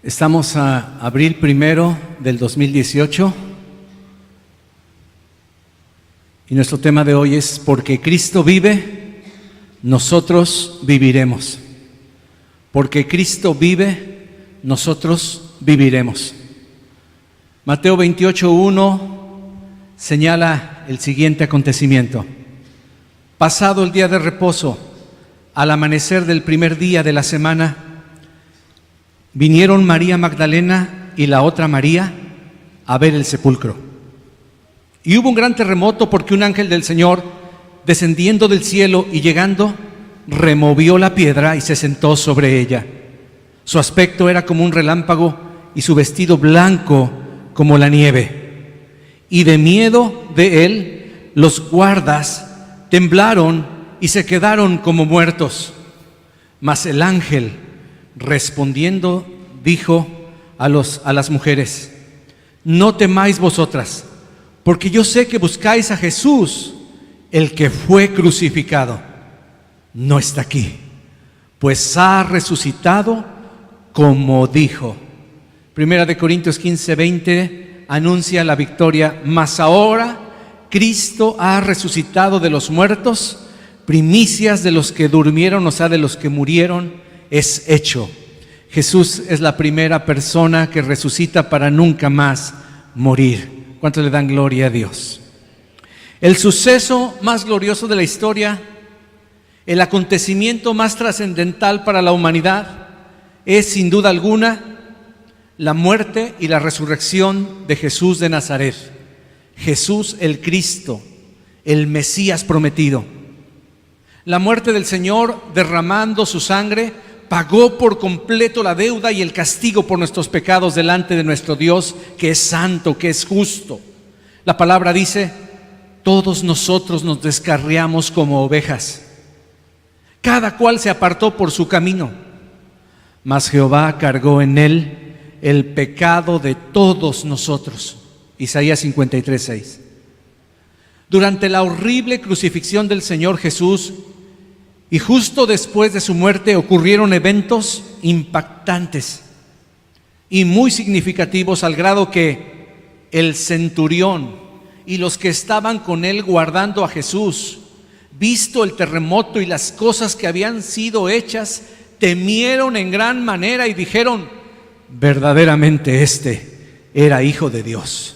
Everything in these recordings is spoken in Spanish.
Estamos a abril 1 del 2018 y nuestro tema de hoy es: porque Cristo vive, nosotros viviremos. Porque Cristo vive, nosotros viviremos. Mateo 28:1 señala el siguiente acontecimiento. Pasado el día de reposo, al amanecer del primer día de la semana, vinieron María Magdalena y la otra María a ver el sepulcro. Y hubo un gran terremoto, porque un ángel del Señor, descendiendo del cielo y llegando, removió la piedra y se sentó sobre ella. Su aspecto era como un relámpago y su vestido blanco como la nieve. Y de miedo de él, los guardas temblaron y se quedaron como muertos. Mas el ángel, respondiendo, dijo a las mujeres: no temáis vosotras, porque yo sé que buscáis a Jesús, el que fue crucificado. No está aquí, pues ha resucitado como dijo. Primera de Corintios 15:20 anuncia la victoria. Mas ahora Cristo ha resucitado de los muertos, primicias de los que durmieron, o sea, de los que murieron, es hecho. Jesús es la primera persona que resucita para nunca más morir. ¿Cuántos le dan gloria a Dios? El suceso más glorioso de la historia, el acontecimiento más trascendental para la humanidad, es sin duda alguna la muerte y la resurrección de Jesús de Nazaret. Jesús el Cristo, el Mesías prometido. La muerte del Señor, derramando su sangre, pagó por completo la deuda y el castigo por nuestros pecados delante de nuestro Dios, que es santo, que es justo. La palabra dice: todos nosotros nos descarriamos como ovejas, cada cual se apartó por su camino, mas Jehová cargó en él el pecado de todos nosotros. Isaías 53:6. Durante la horrible crucifixión del Señor Jesús, y justo después de su muerte, ocurrieron eventos impactantes y muy significativos, al grado que el centurión y los que estaban con él guardando a Jesús, visto el terremoto y las cosas que habían sido hechas, temieron en gran manera y dijeron: verdaderamente este era Hijo de Dios.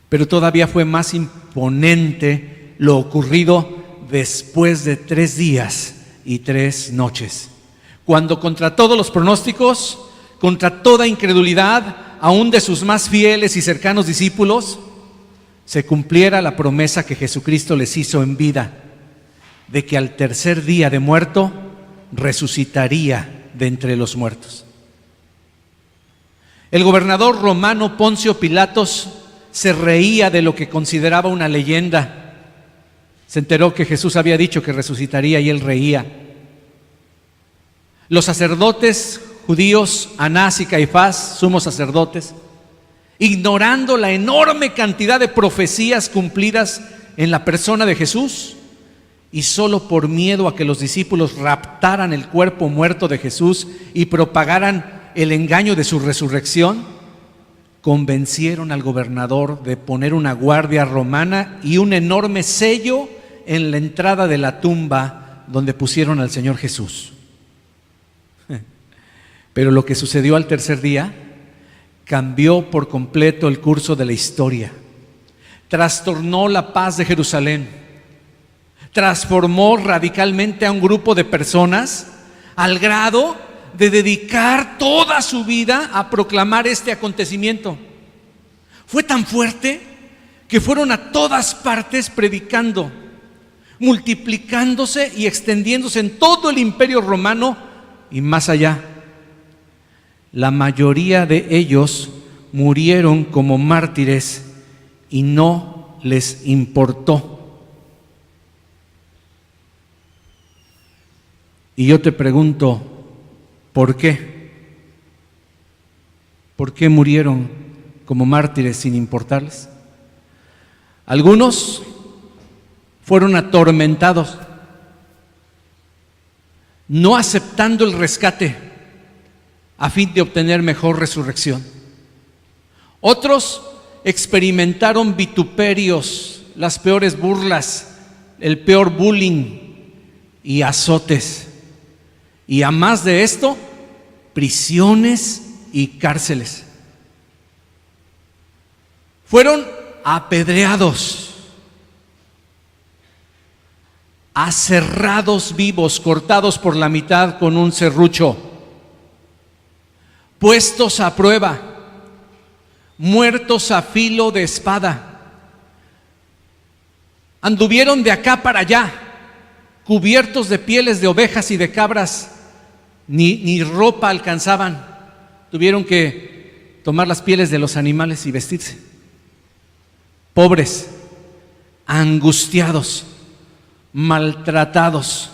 Pero todavía fue más imponente lo ocurrido después de 3 días y 3 noches, cuando contra todos los pronósticos, contra toda incredulidad, aún de sus más fieles y cercanos discípulos, se cumpliera la promesa que Jesucristo les hizo en vida, de que al tercer día de muerto resucitaría de entre los muertos. El gobernador romano Poncio Pilatos se reía de lo que consideraba una leyenda. Se enteró que Jesús había dicho que resucitaría y él reía. Los sacerdotes judíos, Anás y Caifás, sumos sacerdotes, ignorando la enorme cantidad de profecías cumplidas en la persona de Jesús, y solo por miedo a que los discípulos raptaran el cuerpo muerto de Jesús y propagaran el engaño de su resurrección, convencieron al gobernador de poner una guardia romana y un enorme sello en la entrada de la tumba donde pusieron al Señor Jesús. Pero lo que sucedió al tercer día cambió por completo el curso de la historia, trastornó la paz de Jerusalén, transformó radicalmente a un grupo de personas al grado de dedicar toda su vida a proclamar este acontecimiento. Fue tan fuerte que fueron a todas partes predicando, multiplicándose y extendiéndose en todo el imperio romano y más allá. La mayoría de ellos murieron como mártires y no les importó. Y yo te pregunto, ¿por qué? ¿Por qué murieron como mártires sin importarles? Algunos fueron atormentados, no aceptando el rescate, a fin de obtener mejor resurrección. Otros experimentaron vituperios, las peores burlas, el peor bullying y azotes. Y a más de esto, prisiones y cárceles. Fueron apedreados, aserrados vivos, cortados por la mitad con un serrucho, puestos a prueba, muertos a filo de espada. Anduvieron de acá para allá, cubiertos de pieles de ovejas y de cabras, ni ropa alcanzaban. Tuvieron que tomar las pieles de los animales y vestirse. Pobres, angustiados, maltratados,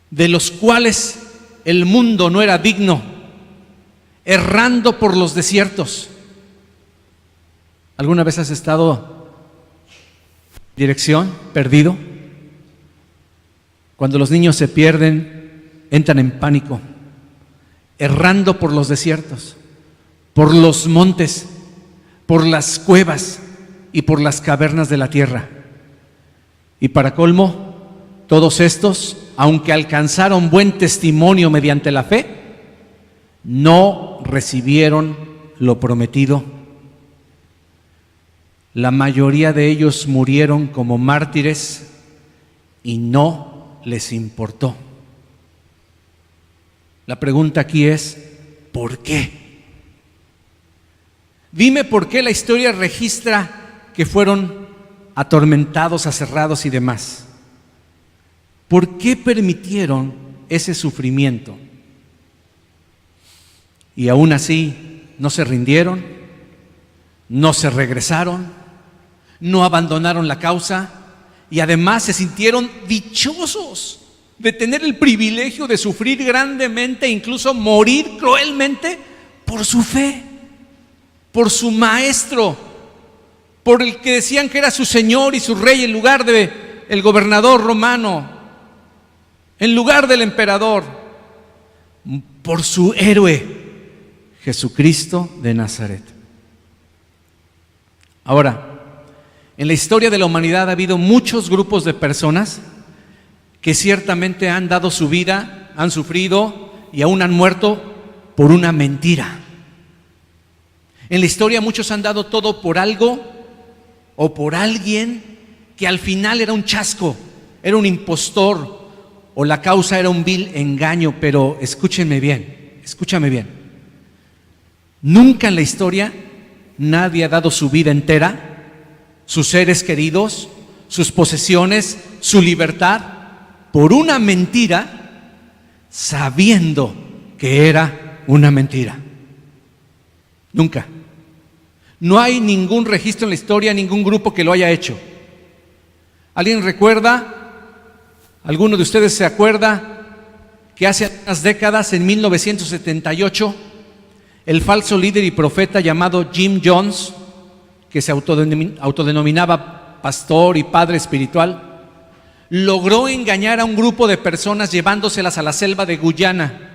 de los cuales el mundo no era digno, errando por los desiertos. ¿Alguna vez has estado en dirección, perdido? Cuando los niños se pierden, entran en pánico, errando por los desiertos, por los montes, por las cuevas y por las cavernas de la tierra. Y para colmo, todos estos, aunque alcanzaron buen testimonio mediante la fe, no recibieron lo prometido. La mayoría de ellos murieron como mártires y no les importó. La pregunta aquí es, ¿por qué? Dime por qué la historia registra que fueron atormentados, aserrados y demás. ¿Por qué permitieron ese sufrimiento? Y aún así no se rindieron, no se regresaron, no abandonaron la causa y además se sintieron dichosos de tener el privilegio de sufrir grandemente e incluso morir cruelmente por su fe, por su maestro, por el que decían que era su señor y su rey en lugar de el gobernador romano, en lugar del emperador, por su héroe, Jesucristo de Nazaret. Ahora, en la historia de la humanidad ha habido muchos grupos de personas que ciertamente han dado su vida, han sufrido y aún han muerto por una mentira. En la historia muchos han dado todo por algo o por alguien que al final era un chasco, era un impostor o la causa era un vil engaño. Pero escúchame bien. Nunca en la historia nadie ha dado su vida entera, sus seres queridos, sus posesiones, su libertad, por una mentira, sabiendo que era una mentira. Nunca. No hay ningún registro en la historia, ningún grupo que lo haya hecho. ¿Alguien recuerda? ¿Alguno de ustedes se acuerda que hace unas décadas, en 1978, el falso líder y profeta llamado Jim Jones, que se autodenominaba pastor y padre espiritual, logró engañar a un grupo de personas llevándoselas a la selva de Guyana?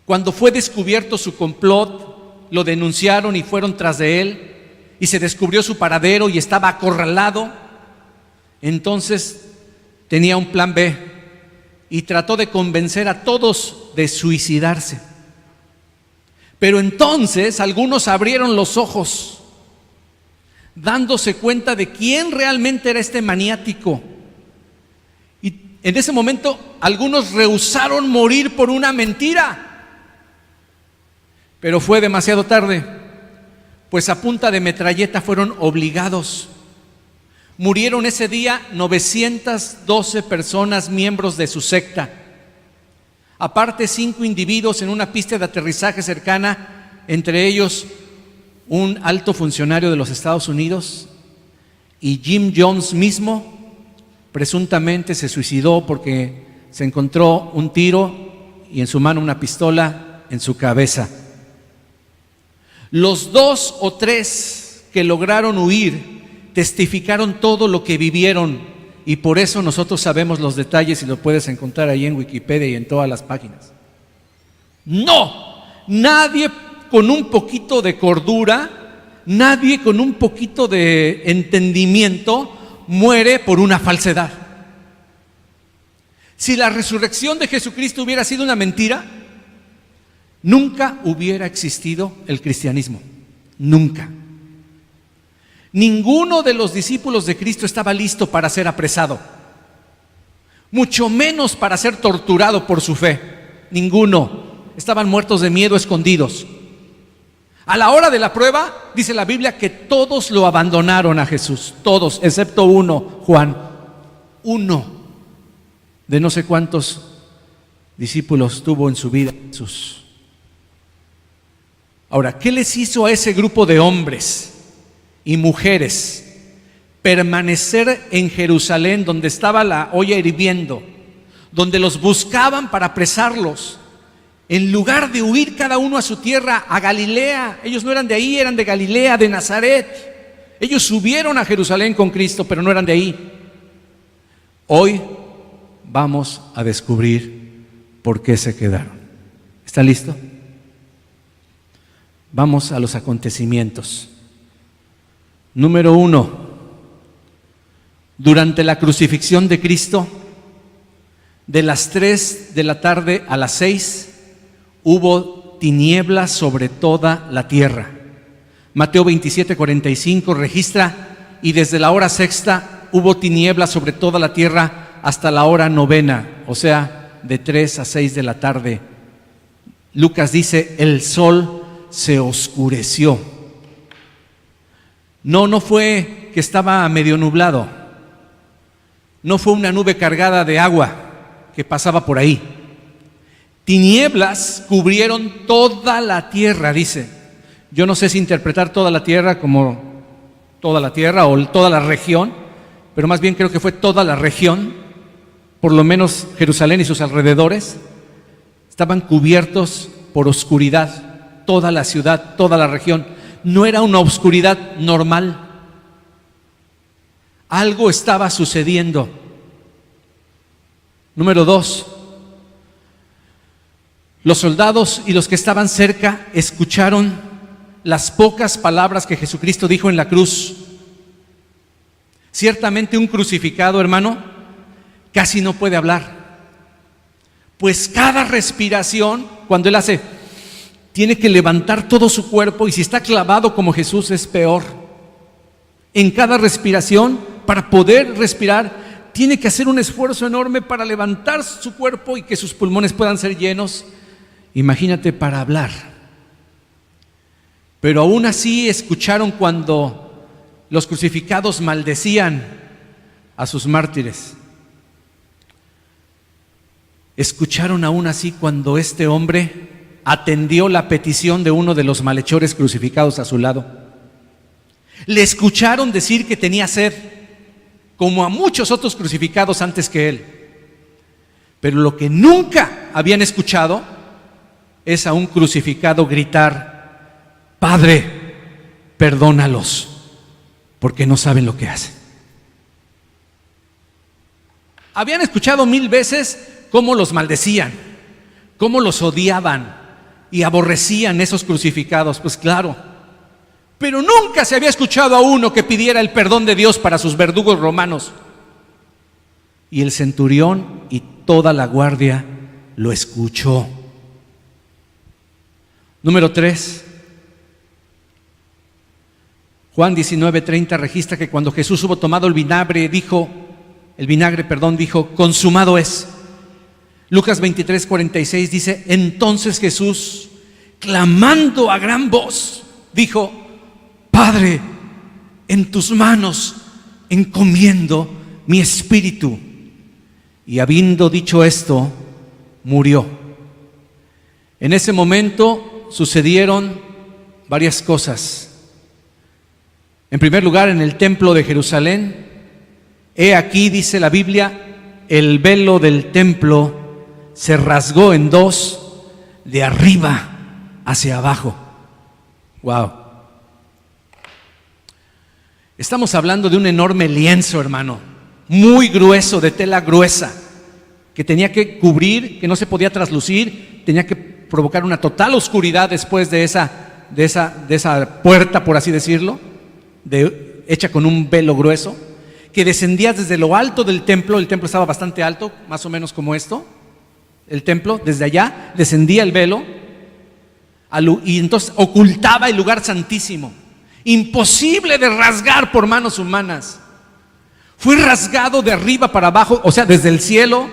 Cuando fue descubierto su complot, lo denunciaron y fueron tras de él, y se descubrió su paradero y estaba acorralado. Entonces tenía un plan B y trató de convencer a todos de suicidarse. Pero entonces algunos abrieron los ojos, dándose cuenta de quién realmente era este maniático. Y en ese momento algunos rehusaron morir por una mentira. Pero fue demasiado tarde, pues a punta de metralleta fueron obligados. Murieron ese día 912 personas, miembros de su secta. Aparte, 5 individuos en una pista de aterrizaje cercana, entre ellos un alto funcionario de los Estados Unidos, y Jim Jones mismo presuntamente se suicidó porque se encontró un tiro y en su mano una pistola en su cabeza. Los 2 o 3 que lograron huir testificaron todo lo que vivieron y por eso nosotros sabemos los detalles y lo puedes encontrar ahí en Wikipedia y en todas las páginas. No, nadie con un poquito de cordura, nadie con un poquito de entendimiento muere por una falsedad. Si la resurrección de Jesucristo hubiera sido una mentira, nunca hubiera existido el cristianismo. Nunca. Ninguno de los discípulos de Cristo estaba listo para ser apresado, mucho menos para ser torturado por su fe. Ninguno. Estaban muertos de miedo, escondidos. A la hora de la prueba, dice la Biblia que todos lo abandonaron a Jesús, todos, excepto uno, Juan. Uno de no sé cuántos discípulos tuvo en su vida Jesús. Ahora, ¿qué les hizo a ese grupo de hombres y mujeres permanecer en Jerusalén, donde estaba la olla hirviendo, donde los buscaban para apresarlos, en lugar de huir cada uno a su tierra, a Galilea? Ellos no eran de ahí, eran de Galilea, de Nazaret. Ellos subieron a Jerusalén con Cristo, pero no eran de ahí. Hoy vamos a descubrir por qué se quedaron. ¿Está listo? Vamos a los acontecimientos. Número 1. Durante la crucifixión de Cristo, de las 3 de la tarde a las 6, hubo tinieblas sobre toda la tierra. Mateo 27:45 registra: y desde la hora sexta hubo tinieblas sobre toda la tierra hasta la hora novena, o sea, de 3 a 6 de la tarde. Lucas dice: el sol se oscureció. No fue que estaba medio nublado, no fue una nube cargada de agua que pasaba por ahí. Tinieblas cubrieron toda la tierra, dice. Yo no sé si interpretar toda la tierra como toda la tierra o toda la región, pero más bien creo que fue toda la región, por lo menos Jerusalén y sus alrededores, estaban cubiertos por oscuridad, toda la ciudad, toda la región. No era una oscuridad normal. Algo estaba sucediendo. Número 2. Los soldados y los que estaban cerca escucharon las pocas palabras que Jesucristo dijo en la cruz. Ciertamente un crucificado, hermano, casi no puede hablar, pues cada respiración, cuando él hace, tiene que levantar todo su cuerpo, y si está clavado como Jesús es peor. En cada respiración, para poder respirar, tiene que hacer un esfuerzo enorme para levantar su cuerpo y que sus pulmones puedan ser llenos. Imagínate para hablar. Pero aún así escucharon cuando los crucificados maldecían a sus mártires. Escucharon aún así cuando este hombre atendió la petición de uno de los malhechores crucificados a su lado. Le escucharon decir que tenía sed, como a muchos otros crucificados antes que él. Pero lo que nunca habían escuchado es a un crucificado gritar: Padre, perdónalos, porque no saben lo que hacen. Habían escuchado 1000 veces cómo los maldecían, cómo los odiaban y aborrecían esos crucificados, pues claro. Pero nunca se había escuchado a uno que pidiera el perdón de Dios para sus verdugos romanos. Y el centurión y toda la guardia lo escuchó. Número 3. Juan 19:30 registra que cuando Jesús hubo tomado el vinagre, dijo, consumado es. Lucas 23:46 dice: entonces Jesús, clamando a gran voz, dijo: Padre, en tus manos encomiendo mi espíritu. Y habiendo dicho esto, murió. En ese momento sucedieron varias cosas. En primer lugar, en el templo de Jerusalén, he aquí, dice la Biblia, el velo del templo se rasgó en dos, de arriba hacia abajo. Wow. Estamos hablando de un enorme lienzo, hermano, muy grueso, de tela gruesa, que tenía que cubrir, que no se podía traslucir, tenía que provocar una total oscuridad después de esa puerta, por así decirlo, hecha con un velo grueso, que descendía desde lo alto del templo. El templo estaba bastante alto, más o menos como esto, el templo, desde allá descendía el velo, y entonces ocultaba el lugar santísimo, imposible de rasgar por manos humanas. Fue rasgado de arriba para abajo, o sea, desde el cielo,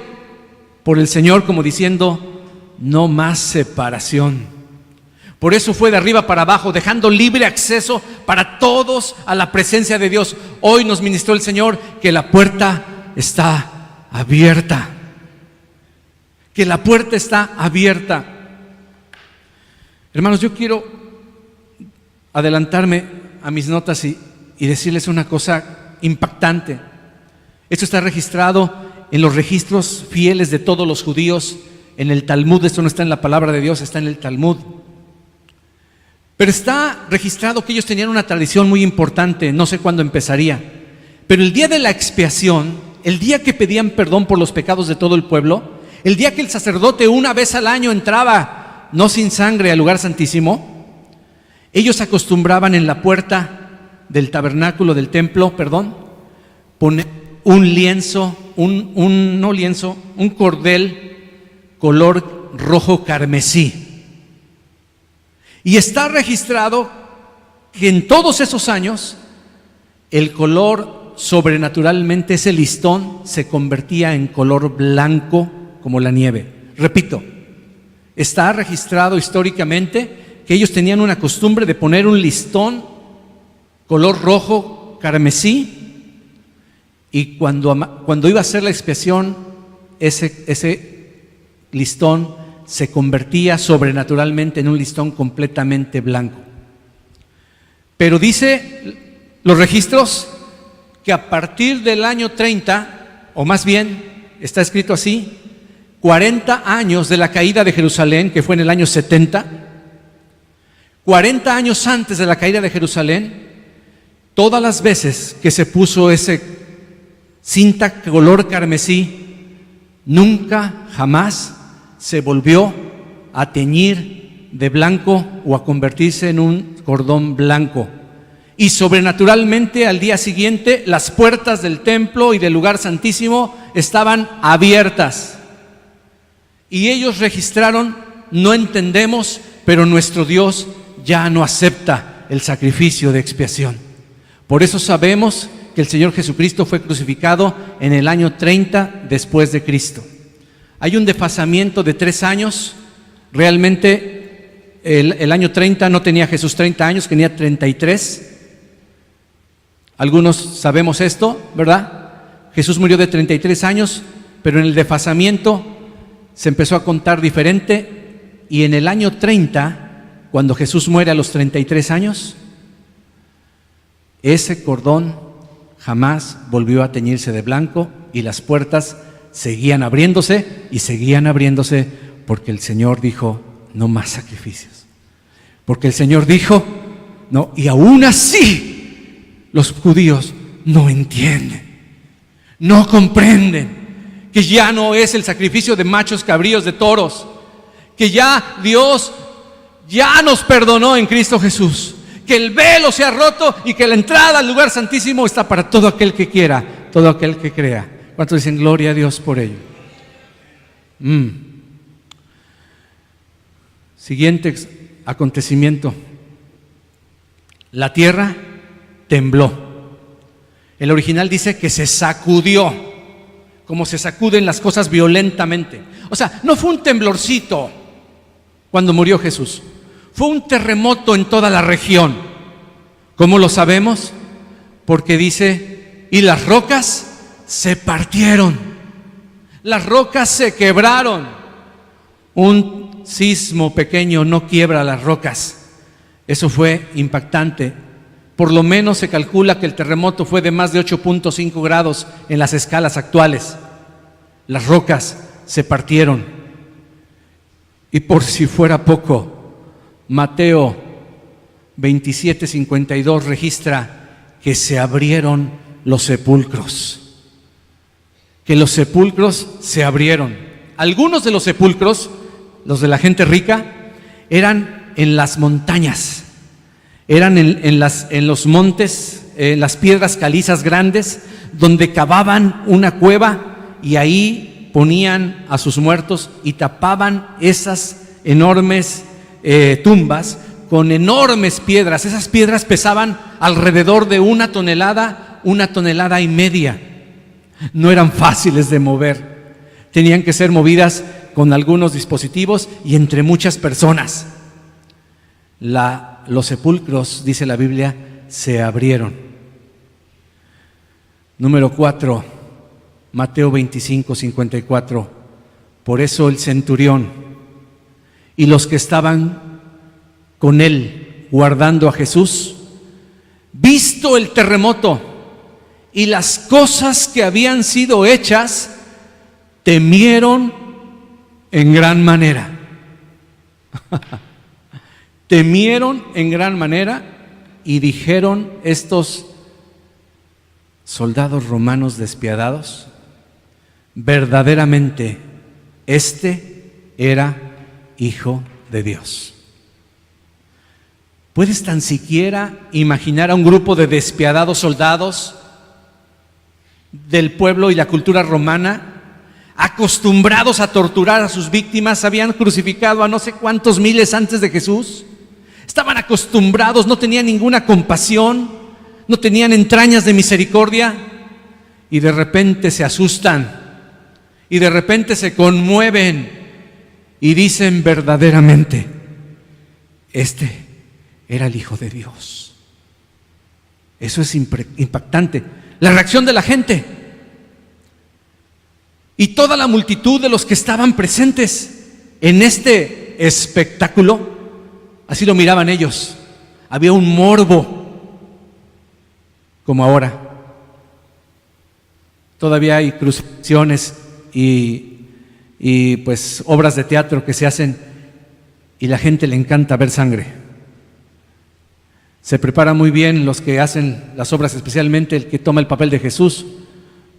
por el Señor, como diciendo: no más separación. Por eso fue de arriba para abajo, dejando libre acceso para todos a la presencia de Dios. Hoy nos ministró el Señor que la puerta está abierta. Que la puerta está abierta. Hermanos, yo quiero adelantarme a mis notas y decirles una cosa impactante. Esto está registrado en los registros fieles de todos los judíos, en el Talmud. Esto no está en la palabra de Dios, está en el Talmud. Pero está registrado que ellos tenían una tradición muy importante, no sé cuándo empezaría, pero el día de la expiación, el día que pedían perdón por los pecados de todo el pueblo, el día que el sacerdote una vez al año entraba, no sin sangre, al lugar santísimo, ellos acostumbraban en la puerta del tabernáculo, del templo, poner un lienzo, un cordel color rojo carmesí. Y está registrado que en todos esos años el color, sobrenaturalmente, ese listón se convertía en color blanco como la nieve. Repito, está registrado históricamente que ellos tenían una costumbre de poner un listón color rojo carmesí, y cuando iba a hacer la expiación, ese listón se convertía sobrenaturalmente en un listón completamente blanco. Pero dice los registros que a partir del año 30, o más bien está escrito así, 40 años de la caída de Jerusalén, que fue en el año 70, 40 años antes de la caída de Jerusalén, todas las veces que se puso ese cinta color carmesí, nunca, jamás se volvió a teñir de blanco o a convertirse en un cordón blanco. Y sobrenaturalmente al día siguiente las puertas del templo y del lugar santísimo estaban abiertas. Y ellos registraron: no entendemos, pero nuestro Dios ya no acepta el sacrificio de expiación. Por eso sabemos que el Señor Jesucristo fue crucificado en el año 30 después de Cristo. Hay un desfasamiento de 3 años. Realmente el año 30 no tenía Jesús 30 años, tenía 33. Algunos sabemos esto, ¿verdad? Jesús murió de 33 años, pero en el desfasamiento se empezó a contar diferente, y en el año 30, cuando Jesús muere a los 33 años, ese cordón jamás volvió a teñirse de blanco, y las puertas seguían abriéndose y seguían abriéndose, porque el Señor dijo: no más sacrificios. Porque el Señor dijo: no, y aún así los judíos no entienden, no comprenden que ya no es el sacrificio de machos cabríos, de toros, que ya Dios ya nos perdonó en Cristo Jesús, que el velo se ha roto y que la entrada al lugar santísimo está para todo aquel que quiera, todo aquel que crea. ¿Cuántos dicen gloria a Dios por ello? Siguiente acontecimiento: la tierra tembló. El original dice que se sacudió, como se sacuden las cosas violentamente. O sea, no fue un temblorcito cuando murió Jesús, fue un terremoto en toda la región. ¿Cómo lo sabemos? Porque dice: y las rocas se partieron, las rocas se quebraron. Un sismo pequeño no quiebra las rocas. Eso fue impactante. Por lo menos se calcula que el terremoto fue de más de 8.5 grados en las escalas actuales. Las rocas se partieron. Y por si fuera poco, Mateo 27:52 registra que se abrieron los sepulcros. que los sepulcros se abrieron. Algunos de los sepulcros, los de la gente rica, eran en las montañas, eran en los montes, en las piedras calizas grandes, donde cavaban una cueva y ahí ponían a sus muertos y tapaban esas enormes tumbas con enormes piedras. Esas piedras pesaban alrededor de 1 tonelada, 1,5 toneladas. No eran fáciles de mover, tenían que ser movidas con algunos dispositivos y entre muchas personas. Los sepulcros, dice la Biblia, se abrieron. Número 4, Mateo 25, 54. Por eso el centurión y los que estaban con él guardando a Jesús, visto el terremoto y las cosas que habían sido hechas, temieron en gran manera. Temieron en gran manera y dijeron estos soldados romanos despiadados: verdaderamente este era Hijo de Dios. ¿Puedes tan siquiera imaginar a un grupo de despiadados soldados del pueblo y la cultura romana, acostumbrados a torturar a sus víctimas? Habían crucificado a no sé cuántos miles antes de Jesús. Estaban acostumbrados, no tenían ninguna compasión, no tenían entrañas de misericordia, y de repente se asustan, y de repente se conmueven y dicen: verdaderamente este era el Hijo de Dios. Eso es impactante. La reacción de la gente y toda la multitud de los que estaban presentes en este espectáculo, así lo miraban ellos. Había un morbo, como ahora. Todavía hay crucifixión y pues obras de teatro que se hacen y la gente le encanta ver sangre. Se prepara muy bien los que hacen las obras, especialmente el que toma el papel de Jesús,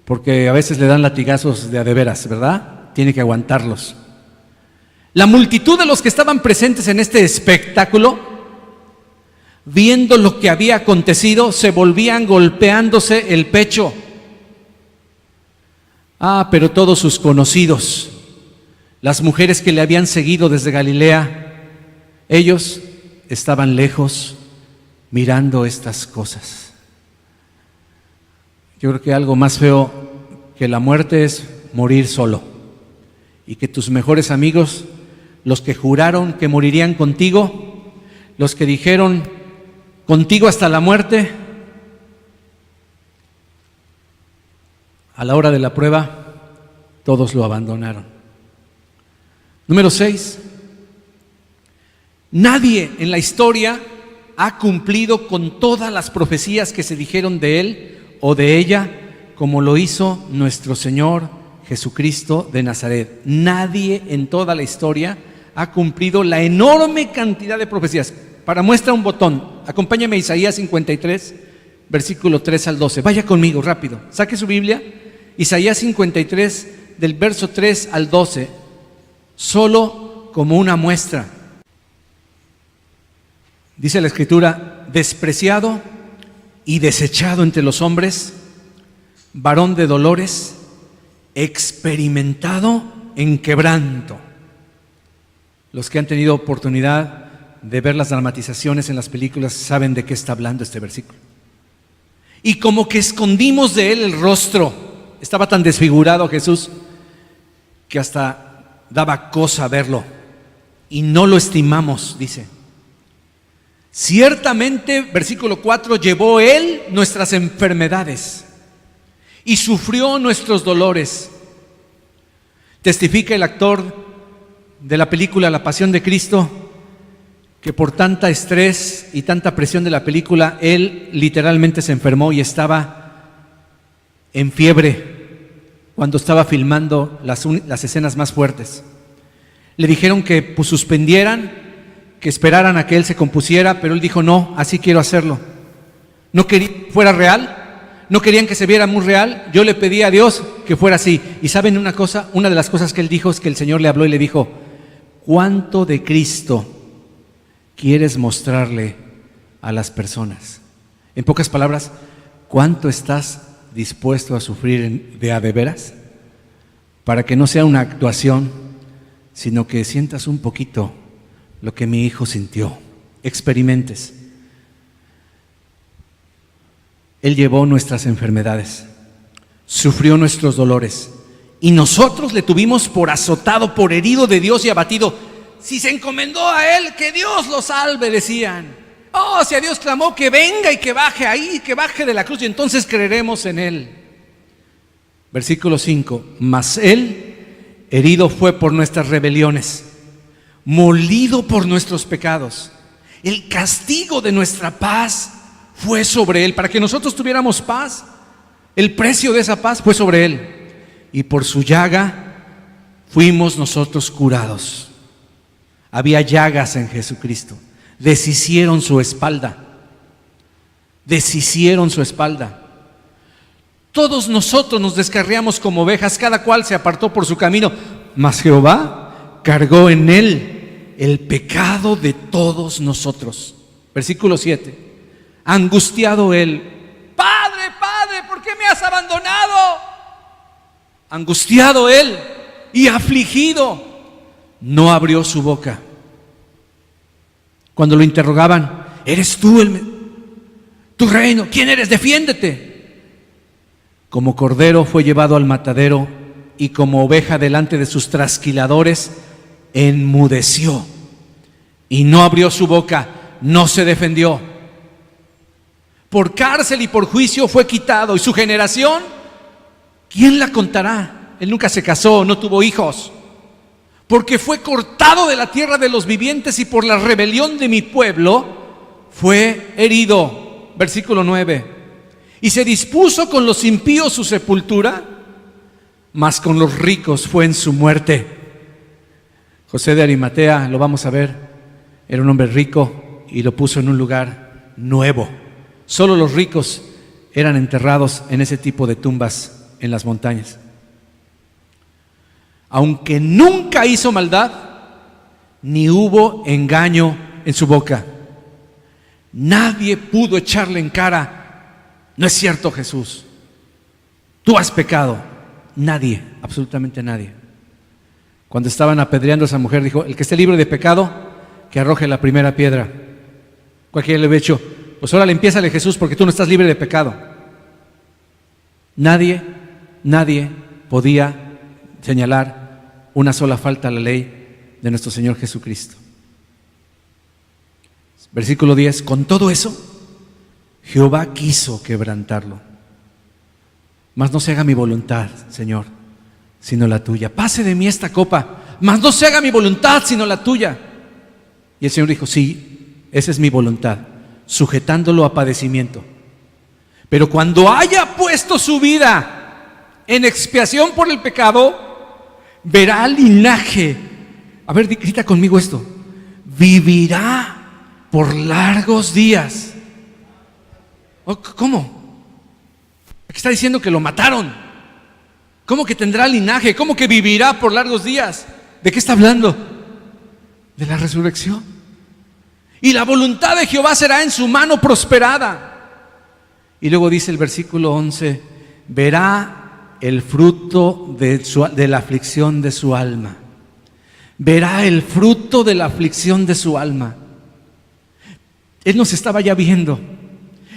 porque a veces le dan latigazos de a de veras, ¿verdad? Tiene que aguantarlos. La multitud de los que estaban presentes en este espectáculo, viendo lo que había acontecido, se volvían golpeándose el pecho. Pero todos sus conocidos, las mujeres que le habían seguido desde Galilea, ellos estaban lejos mirando estas cosas. Yo creo que algo más feo que la muerte es morir solo, y que tus mejores amigos, los que juraron que morirían contigo, los que dijeron contigo hasta la muerte, a la hora de la prueba todos lo abandonaron. Número 6. Nadie en la historia ha cumplido con todas las profecías que se dijeron de él o de ella, como lo hizo nuestro Señor Jesucristo de Nazaret. Nadie en toda la historia ha cumplido la enorme cantidad de profecías. Para muestra un botón, acompáñame a Isaías 53, versículo 3 al 12. Vaya conmigo rápido, saque su Biblia. Isaías 53, del verso 3 al 12, solo como una muestra. Dice la Escritura: despreciado y desechado entre los hombres, varón de dolores, experimentado en quebranto. Los que han tenido oportunidad de ver las dramatizaciones en las películas saben de qué está hablando este versículo. Y como que escondimos de él el rostro. Estaba tan desfigurado Jesús que hasta daba cosa verlo, y no lo estimamos, dice. Ciertamente, versículo 4, llevó él nuestras enfermedades y sufrió nuestros dolores. Testifica el actor de la película La Pasión de Cristo que por tanta estrés y tanta presión de la película, él literalmente se enfermó y estaba en fiebre cuando estaba filmando las escenas más fuertes. Le dijeron que suspendieran, que esperaran a que él se compusiera, pero él dijo: no, así quiero hacerlo. No quería que fuera real, no querían que se viera muy real. Yo le pedí a Dios que fuera así. Y ¿saben una cosa? Una de las cosas que él dijo es que el Señor le habló y le dijo: ¿cuánto de Cristo quieres mostrarle a las personas? En pocas palabras, ¿cuánto estás dispuesto a sufrir de a de veras? Para que no sea una actuación, sino que sientas un poquito lo que mi hijo sintió. Experimentes. Él llevó nuestras enfermedades, sufrió nuestros dolores, y nosotros le tuvimos por azotado, por herido de Dios y abatido. Si se encomendó a Él, que Dios lo salve, decían. Oh, si a Dios clamó, que venga y que baje ahí, que baje de la cruz, y entonces creeremos en Él. Versículo 5: mas Él herido fue por nuestras rebeliones, molido por nuestros pecados. El castigo de nuestra paz fue sobre Él, para que nosotros tuviéramos paz. El precio de esa paz fue sobre Él, y por su llaga fuimos nosotros curados. Había llagas en Jesucristo. Deshicieron su espalda. Deshicieron su espalda. Todos nosotros nos descarriamos como ovejas, cada cual se apartó por su camino, mas Jehová cargó en Él el pecado de todos nosotros. Versículo 7: angustiado Él, Padre, Padre, ¿por qué me has abandonado? Angustiado Él y afligido, no abrió su boca. Cuando lo interrogaban: ¿eres tú tu reino? ¿Quién eres? Defiéndete. Como cordero fue llevado al matadero, y como oveja delante de sus trasquiladores enmudeció, y no abrió su boca, no se defendió. Por cárcel y por juicio fue quitado, y su generación, ¿quién la contará? Él nunca se casó, no tuvo hijos, porque fue cortado de la tierra de los vivientes, y por la rebelión de mi pueblo fue herido. Versículo 9: y se dispuso con los impíos su sepultura, mas con los ricos fue en su muerte. José de Arimatea, lo vamos a ver, era un hombre rico y lo puso en un lugar nuevo. Solo los ricos eran enterrados en ese tipo de tumbas en las montañas. Aunque nunca hizo maldad, ni hubo engaño en su boca. Nadie pudo echarle en cara: no es cierto, Jesús, tú has pecado. Nadie, absolutamente nadie. Cuando estaban apedreando a esa mujer, dijo: el que esté libre de pecado, que arroje la primera piedra. Cualquiera le hubiera dicho: pues órale, empiézale, Jesús, porque tú no estás libre de pecado. Nadie podía señalar una sola falta a la ley de nuestro Señor Jesucristo. Versículo 10: con todo eso, Jehová quiso quebrantarlo. Mas no se haga mi voluntad, Señor, sino la tuya. Pase de mí esta copa, mas no se haga mi voluntad, sino la tuya. Y el Señor dijo: sí, esa es mi voluntad, sujetándolo a padecimiento. Pero cuando haya puesto su vida en expiación por el pecado, verá linaje. A ver, grita conmigo esto: vivirá por largos días. ¿Cómo? Aquí está diciendo que lo mataron. ¿Cómo que tendrá linaje? ¿Cómo que vivirá por largos días? ¿De qué está hablando? De la resurrección. Y la voluntad de Jehová será en su mano prosperada. Y luego dice el versículo 11: verá el fruto de la aflicción de su alma. Verá el fruto de la aflicción de su alma. Él nos estaba ya viendo.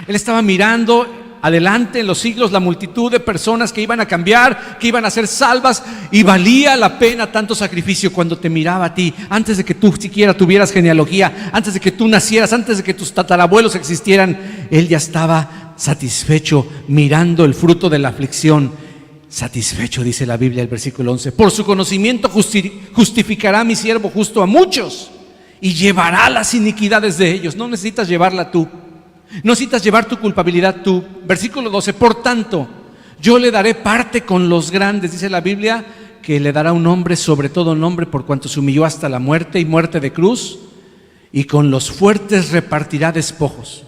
Él estaba mirando adelante en los siglos la multitud de personas que iban a cambiar, que iban a ser salvas, y valía la pena tanto sacrificio. Cuando te miraba a ti, antes de que tú siquiera tuvieras genealogía, antes de que tú nacieras, antes de que tus tatarabuelos existieran, Él ya estaba satisfecho, mirando el fruto de la aflicción. Satisfecho, dice la Biblia, el versículo 11: por su conocimiento justificará a mi siervo justo a muchos, y llevará las iniquidades de ellos. No necesitas llevarla tú, no necesitas llevar tu culpabilidad tú. Versículo 12: por tanto, yo le daré parte con los grandes. Dice la Biblia que le dará un nombre sobre todo nombre, por cuanto se humilló hasta la muerte, y muerte de cruz, y con los fuertes repartirá despojos.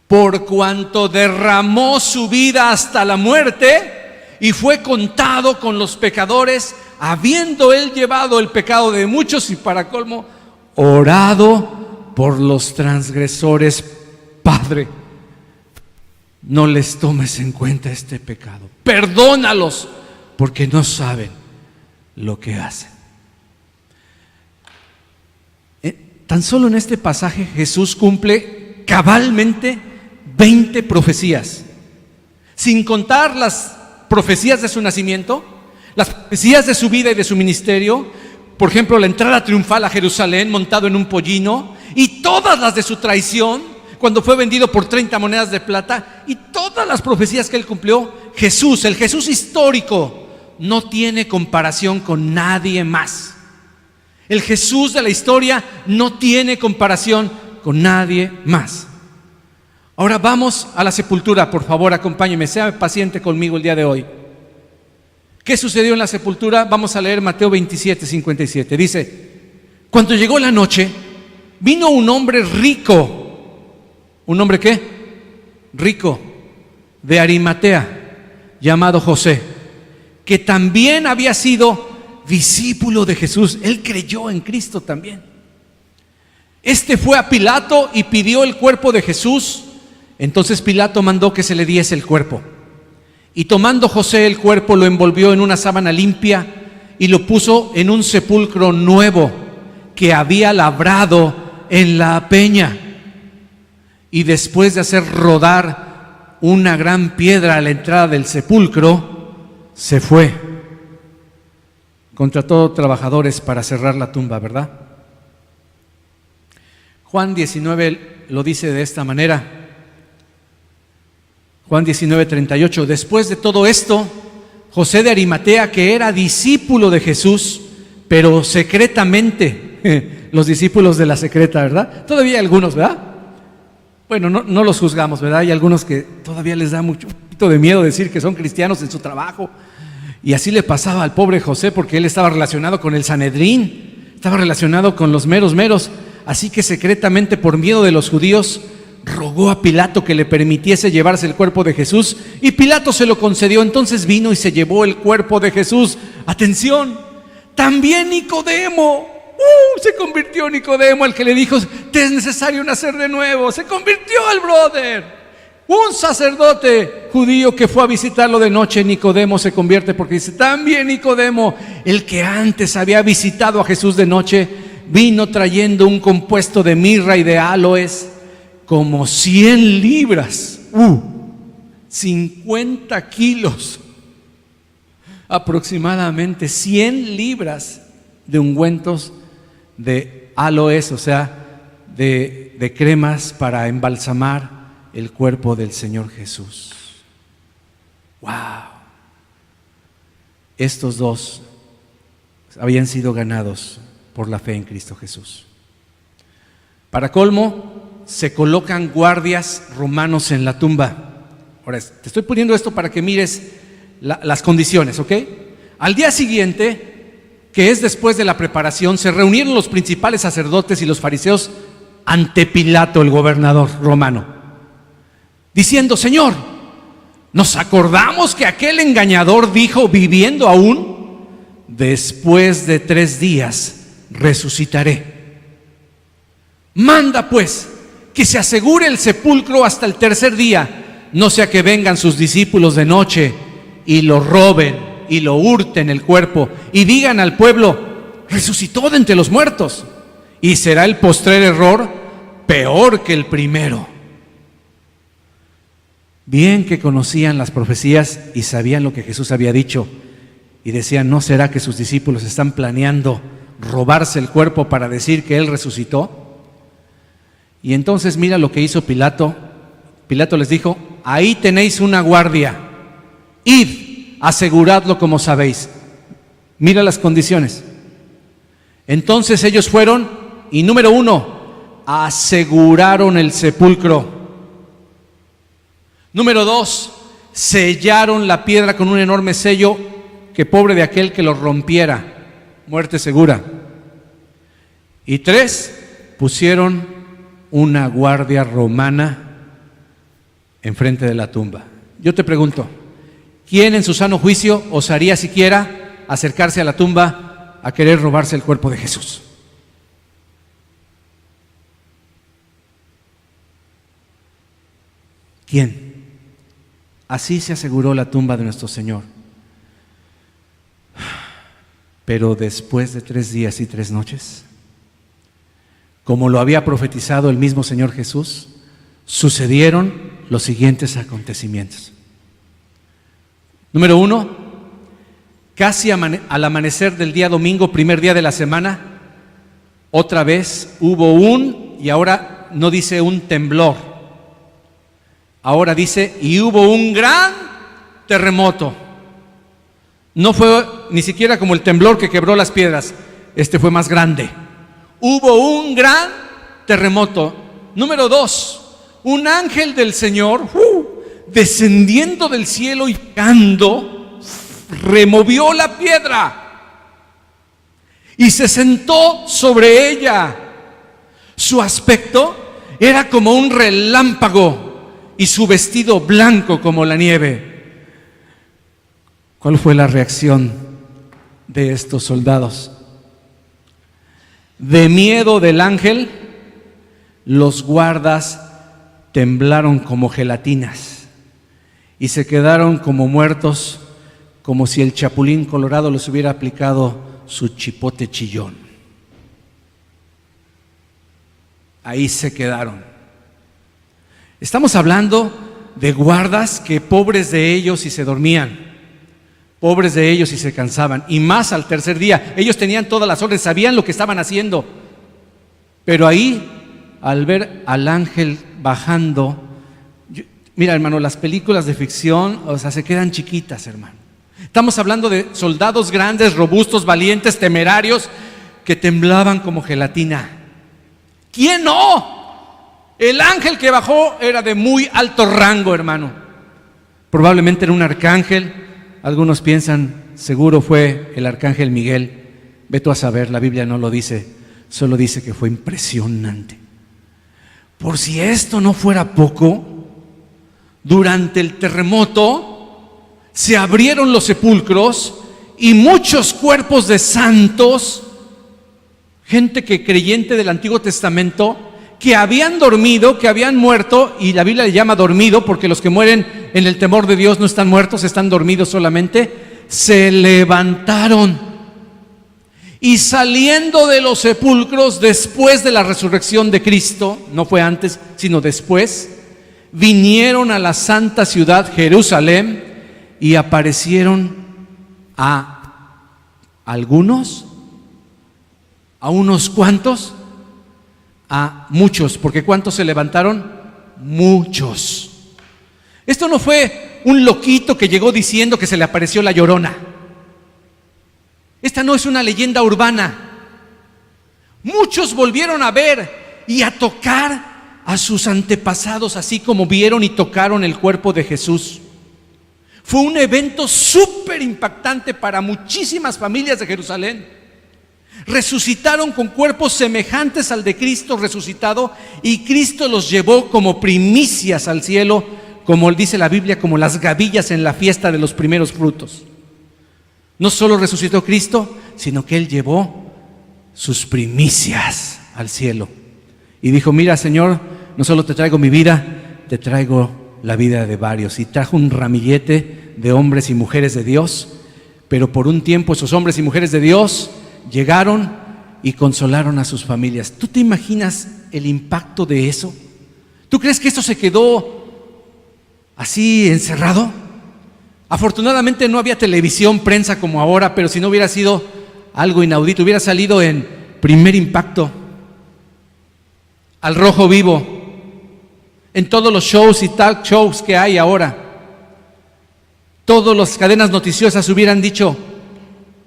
Por cuanto derramó su vida hasta la muerte, y fue contado con los pecadores, habiendo él llevado el pecado de muchos y para colmo, orado por los transgresores. Padre, no les tomes en cuenta este pecado, perdónalos, porque no saben lo que hacen. Tan solo en este pasaje Jesús cumple cabalmente 20 profecías, sin contar las profecías de su nacimiento, las profecías de su vida y de su ministerio, por ejemplo, la entrada triunfal a Jerusalén montado en un pollino, y todas las de su traición, cuando fue vendido por 30 monedas de plata, y todas las profecías que él cumplió. Jesús, el Jesús histórico, no tiene comparación con nadie más. El Jesús de la historia no tiene comparación con nadie más. Ahora vamos a la sepultura, por favor, acompáñeme, sea paciente conmigo el día de hoy. ¿Qué sucedió en la sepultura? Vamos a leer Mateo 27, 57. Dice: cuando llegó la noche, vino un hombre rico. ¿Un hombre qué? Rico, de Arimatea, llamado José, que también había sido discípulo de Jesús. Él creyó en Cristo también. Este fue a Pilato y pidió el cuerpo de Jesús. Entonces Pilato mandó que se le diese el cuerpo. Y tomando José el cuerpo, lo envolvió en una sábana limpia y lo puso en un sepulcro nuevo que había labrado en la peña. Y después de hacer rodar una gran piedra a la entrada del sepulcro, se fue. Contrató trabajadores para cerrar la tumba, ¿verdad? Juan 19 lo dice de esta manera. Juan 19, 38. Después de todo esto, José de Arimatea, que era discípulo de Jesús, pero secretamente, los discípulos de la secreta, ¿verdad? Todavía hay algunos, ¿verdad? Bueno, no los juzgamos, ¿verdad? Hay algunos que todavía les da un poquito de miedo decir que son cristianos en su trabajo. Y así le pasaba al pobre José, porque él estaba relacionado con el Sanedrín, estaba relacionado con los meros. Así que secretamente, por miedo de los judíos, rogó a Pilato que le permitiese llevarse el cuerpo de Jesús, y Pilato se lo concedió. Entonces vino y se llevó el cuerpo de Jesús. Atención, también Nicodemo, se convirtió Nicodemo, el que le dijo: te es necesario nacer de nuevo. Se convirtió el brother. Un sacerdote judío que fue a visitarlo de noche, Nicodemo, se convierte, porque dice: también Nicodemo, el que antes había visitado a Jesús de noche, vino trayendo un compuesto de mirra y de áloes, como 100 libras, 50 kilos, aproximadamente 100 libras de ungüentos de áloes, o sea, de cremas para embalsamar el cuerpo del Señor Jesús. ¡Wow! Estos dos habían sido ganados por la fe en Cristo Jesús. Para colmo, se colocan guardias romanos en la tumba. Ahora, te estoy poniendo esto para que mires las condiciones, ¿ok? Al día siguiente, que es después de la preparación, se reunieron los principales sacerdotes y los fariseos ante Pilato, el gobernador romano, diciendo: Señor, nos acordamos que aquel engañador dijo, viviendo aún: después de 3 días resucitaré. Manda pues que se asegure el sepulcro hasta el 3er día, no sea que vengan sus discípulos de noche y lo roben y lo hurten el cuerpo y digan al pueblo: resucitó de entre los muertos, y será el postrer error peor que el primero. Bien que conocían las profecías y sabían lo que Jesús había dicho, y decían: ¿no será que sus discípulos están planeando robarse el cuerpo para decir que Él resucitó? Y entonces mira lo que hizo Pilato. Pilato les dijo: ahí tenéis una guardia, id, aseguradlo como sabéis. Mira las condiciones. Entonces ellos fueron y, número 1, aseguraron el sepulcro. Número 2, sellaron la piedra con un enorme sello, que pobre de aquel que lo rompiera, muerte segura. Y 3, pusieron una guardia romana enfrente de la tumba. Yo te pregunto, ¿Quién en su sano juicio osaría siquiera acercarse a la tumba a querer robarse el cuerpo de Jesús? ¿Quién? Así se aseguró la tumba de nuestro Señor. Pero después de 3 días y 3 noches, como lo había profetizado el mismo Señor Jesús, sucedieron los siguientes acontecimientos. Número 1, casi al amanecer del día domingo, primer día de la semana, otra vez hubo y ahora no dice un temblor, ahora dice, y hubo un gran terremoto. No fue ni siquiera como el temblor que quebró las piedras, este fue más grande. Hubo un gran terremoto. Número 2, un ángel del Señor, descendiendo del cielo y llegando, removió la piedra y se sentó sobre ella. Su aspecto era como un relámpago y su vestido blanco como la nieve. ¿Cuál fue la reacción de estos soldados? De miedo del ángel, los guardas temblaron como gelatinas y se quedaron como muertos, como si el chapulín colorado les hubiera aplicado su chipote chillón. Ahí se quedaron. Estamos hablando de guardas que pobres de ellos si se dormían, pobres de ellos si se cansaban, y más al tercer día. Ellos tenían todas las órdenes, sabían lo que estaban haciendo, pero ahí, al ver al ángel bajando, mira, hermano, las películas de ficción, se quedan chiquitas, hermano. Estamos hablando de soldados grandes, robustos, valientes, temerarios, que temblaban como gelatina. ¿Quién no? El ángel que bajó era de muy alto rango, hermano. Probablemente era un arcángel. Algunos piensan, seguro fue el arcángel Miguel. Ve tú a saber, la Biblia no lo dice, solo dice que fue impresionante. Por si esto no fuera poco, durante el terremoto se abrieron los sepulcros y muchos cuerpos de santos, gente que creyente del Antiguo Testamento, que habían dormido, que habían muerto, y la Biblia le llama dormido porque los que mueren en el temor de Dios no están muertos, están dormidos solamente, se levantaron y saliendo de los sepulcros después de la resurrección de Cristo, no fue antes, sino después, vinieron a la santa ciudad Jerusalén y aparecieron a algunos, a unos cuantos, a muchos, porque ¿cuántos se levantaron? Muchos. Esto no fue un loquito que llegó diciendo que se le apareció la Llorona. Esta no es una leyenda urbana. Muchos volvieron a ver y a tocar a sus antepasados, así como vieron y tocaron el cuerpo de Jesús. Fue un evento súper impactante para muchísimas familias de Jerusalén. Resucitaron con cuerpos semejantes al de Cristo resucitado, y Cristo los llevó como primicias al cielo, como dice la Biblia, como las gavillas en la fiesta de los primeros frutos. No solo resucitó Cristo, sino que Él llevó sus primicias al cielo y dijo: mira, Señor, no solo te traigo mi vida, te traigo la vida de varios. Y trajo un ramillete de hombres y mujeres de Dios, pero por un tiempo esos hombres y mujeres de Dios llegaron y consolaron a sus familias. ¿Tú te imaginas el impacto de eso? ¿Tú crees que esto se quedó así encerrado? Afortunadamente no había televisión, prensa como ahora, pero si no hubiera sido algo inaudito, hubiera salido en Primer Impacto, Al Rojo Vivo, en todos los shows y talk shows que hay ahora. Todas las cadenas noticiosas hubieran dicho: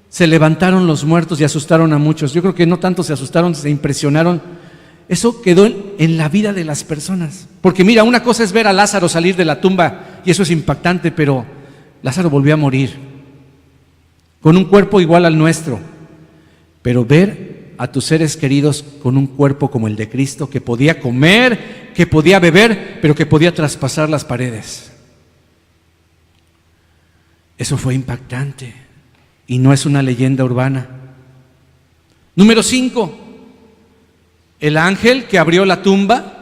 se levantaron los muertos y asustaron a muchos. Yo creo que no tanto se asustaron, se impresionaron. Eso quedó en la vida de las personas. Porque mira, una cosa es ver a Lázaro salir de la tumba y eso es impactante, pero Lázaro volvió a morir con un cuerpo igual al nuestro. Pero ver a tus seres queridos con un cuerpo como el de Cristo, que podía comer, que podía beber, pero que podía traspasar las paredes. Eso fue impactante y no es una leyenda urbana. Número 5, el ángel que abrió la tumba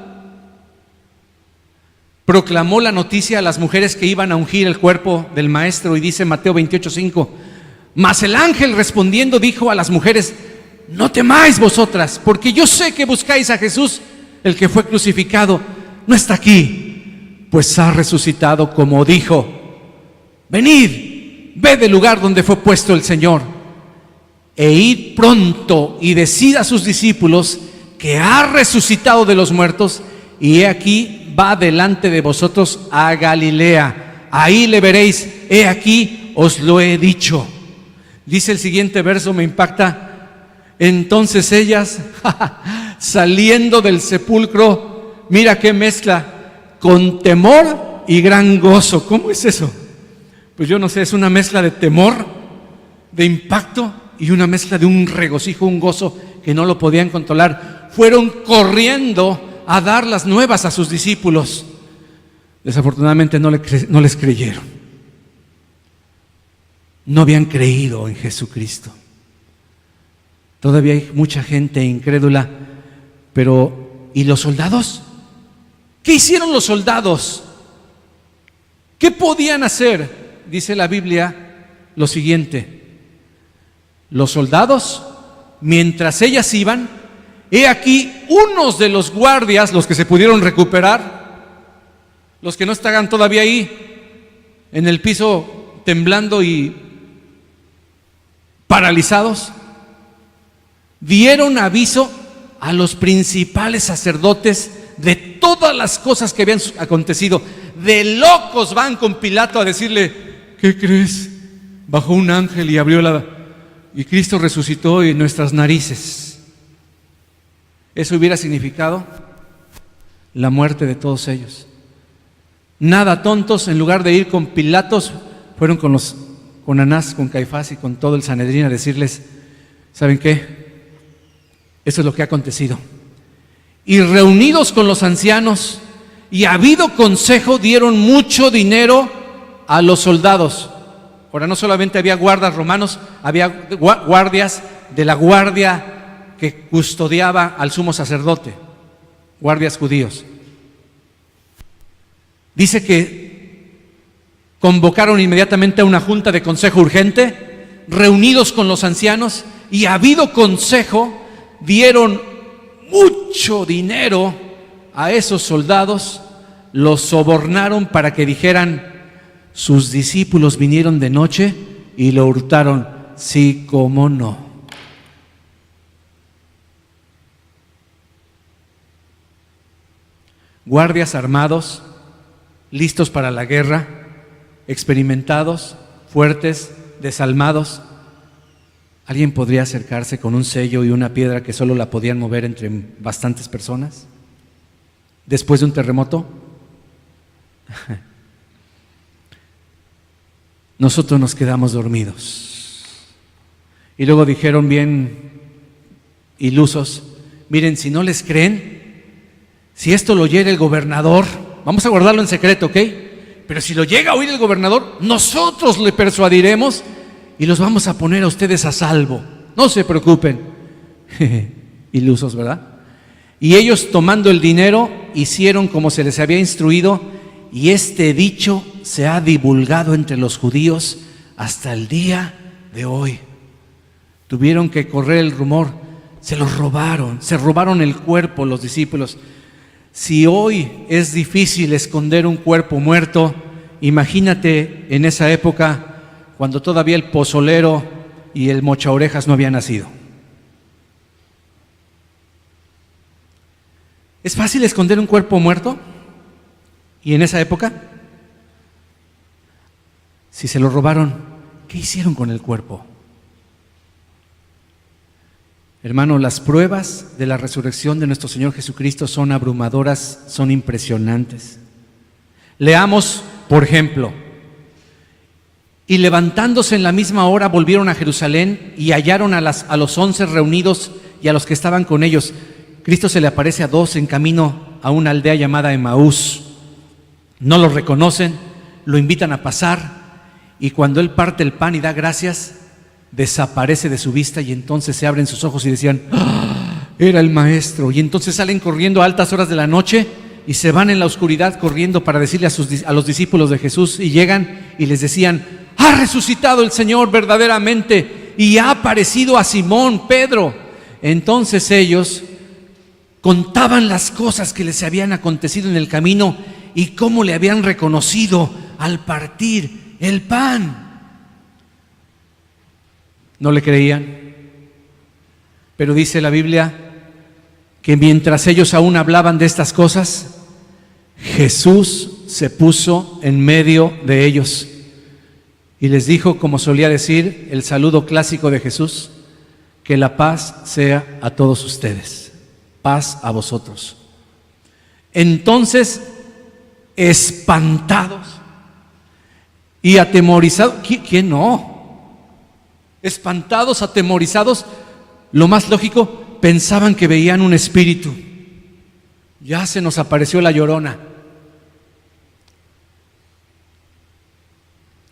proclamó la noticia a las mujeres que iban a ungir el cuerpo del maestro, y dice Mateo 28:5: mas el ángel respondiendo dijo a las mujeres: no temáis vosotras, porque yo sé que buscáis a Jesús, el que fue crucificado. No está aquí, pues ha resucitado como dijo. Venid, ved el lugar donde fue puesto el Señor, e id pronto y decid a sus discípulos que ha resucitado de los muertos, y he aquí va delante de vosotros a Galilea, ahí le veréis, he aquí os lo he dicho. Dice el siguiente verso, me impacta: entonces ellas, saliendo del sepulcro, mira qué mezcla, con temor y gran gozo. ¿Cómo es eso? Pues yo no sé, es una mezcla de temor, de impacto, y una mezcla de un regocijo, un gozo que no lo podían controlar. Fueron corriendo a dar las nuevas a sus discípulos. Desafortunadamente no les creyeron. No habían creído en Jesucristo. Todavía hay mucha gente incrédula. Pero, ¿y los soldados? ¿Qué hicieron los soldados? ¿Qué podían hacer? Dice la Biblia lo siguiente: los soldados, mientras ellas iban, he aquí unos de los guardias, los que se pudieron recuperar, los que no estaban todavía ahí en el piso temblando y paralizados, dieron aviso a los principales sacerdotes de todas las cosas que habían acontecido. De locos van con Pilato a decirle: ¿qué crees? Bajó un ángel y abrió y Cristo resucitó en nuestras narices. Eso hubiera significado la muerte de todos ellos. Nada tontos, en lugar de ir con Pilatos, fueron con Anás, con Caifás y con todo el Sanedrín a decirles: ¿saben qué? Eso es lo que ha acontecido. Y reunidos con los ancianos y habido consejo, dieron mucho dinero a los soldados. Ahora, no solamente había guardas romanos, había guardias de la guardia que custodiaba al sumo sacerdote, guardias judíos. Dice que convocaron inmediatamente a una junta de consejo urgente, reunidos con los ancianos, y habido consejo, dieron mucho dinero a esos soldados, los sobornaron para que dijeran: sus discípulos vinieron de noche y lo hurtaron. Sí, cómo no. Guardias armados, listos para la guerra, experimentados, fuertes, desalmados. ¿Alguien podría acercarse con un sello y una piedra que solo la podían mover entre bastantes personas después de un terremoto? Nosotros nos quedamos dormidos. Y luego dijeron bien ilusos: miren, si no les creen, si esto lo oyera el gobernador, vamos a guardarlo en secreto, ¿ok? Pero si lo llega a oír el gobernador, nosotros le persuadiremos y los vamos a poner a ustedes a salvo. No se preocupen. Ilusos, ¿verdad? Y ellos, tomando el dinero, hicieron como se les había instruido, y este dicho se ha divulgado entre los judíos hasta el día de hoy. Tuvieron que correr el rumor: se los robaron, se robaron el cuerpo los discípulos. Si hoy es difícil esconder un cuerpo muerto, imagínate en esa época, cuando todavía el pozolero y el mochaorejas no habían nacido. ¿Es fácil esconder un cuerpo muerto? ¿Y en esa época? Si se lo robaron, ¿qué hicieron con el cuerpo? Hermano, las pruebas de la resurrección de nuestro Señor Jesucristo son abrumadoras, son impresionantes. Leamos, por ejemplo: y levantándose en la misma hora volvieron a Jerusalén y hallaron a los 11 reunidos y a los que estaban con ellos. Cristo se le aparece a 2 en camino a una aldea llamada Emaús. No los reconocen, lo invitan a pasar, y cuando Él parte el pan y da gracias, desaparece de su vista y entonces se abren sus ojos y decían: ¡Ah! Era el Maestro. Y entonces salen corriendo a altas horas de la noche y se van en la oscuridad corriendo para decirle a los discípulos de Jesús, y llegan y les decían: ha resucitado el Señor verdaderamente y ha aparecido a Simón, Pedro. Entonces ellos contaban las cosas que les habían acontecido en el camino y cómo le habían reconocido al partir el pan. No le creían, pero dice la Biblia que mientras ellos aún hablaban de estas cosas, Jesús se puso en medio de ellos y les dijo, como solía decir el saludo clásico de Jesús: que la paz sea a todos ustedes, paz a vosotros. Entonces, espantados y atemorizados, ¿quién no? Espantados, atemorizados, lo más lógico, pensaban que veían un espíritu. Ya se nos apareció la Llorona,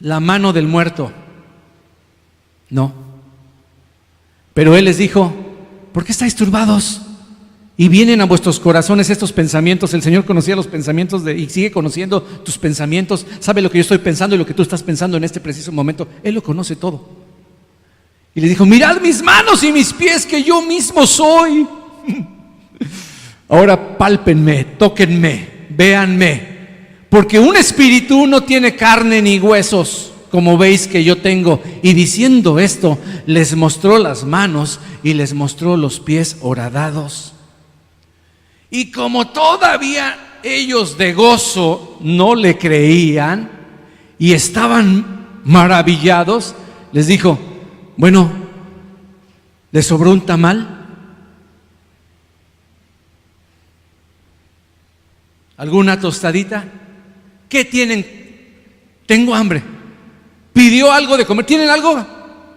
la mano del muerto. No. Pero Él les dijo: ¿por qué estáis turbados? Y vienen a vuestros corazones estos pensamientos. El Señor conocía los pensamientos y sigue conociendo tus pensamientos. Sabe lo que yo estoy pensando y lo que tú estás pensando en este preciso momento. Él lo conoce todo. Y les dijo: mirad mis manos y mis pies, que yo mismo soy. Ahora pálpenme, tóquenme, véanme, porque un espíritu no tiene carne ni huesos, como veis que yo tengo. Y diciendo esto, les mostró las manos y les mostró los pies horadados. Y como todavía ellos de gozo no le creían y estaban maravillados, les dijo: bueno, ¿les sobró un tamal? ¿Alguna tostadita? ¿Qué tienen? Tengo hambre. ¿Pidió algo de comer? ¿Tienen algo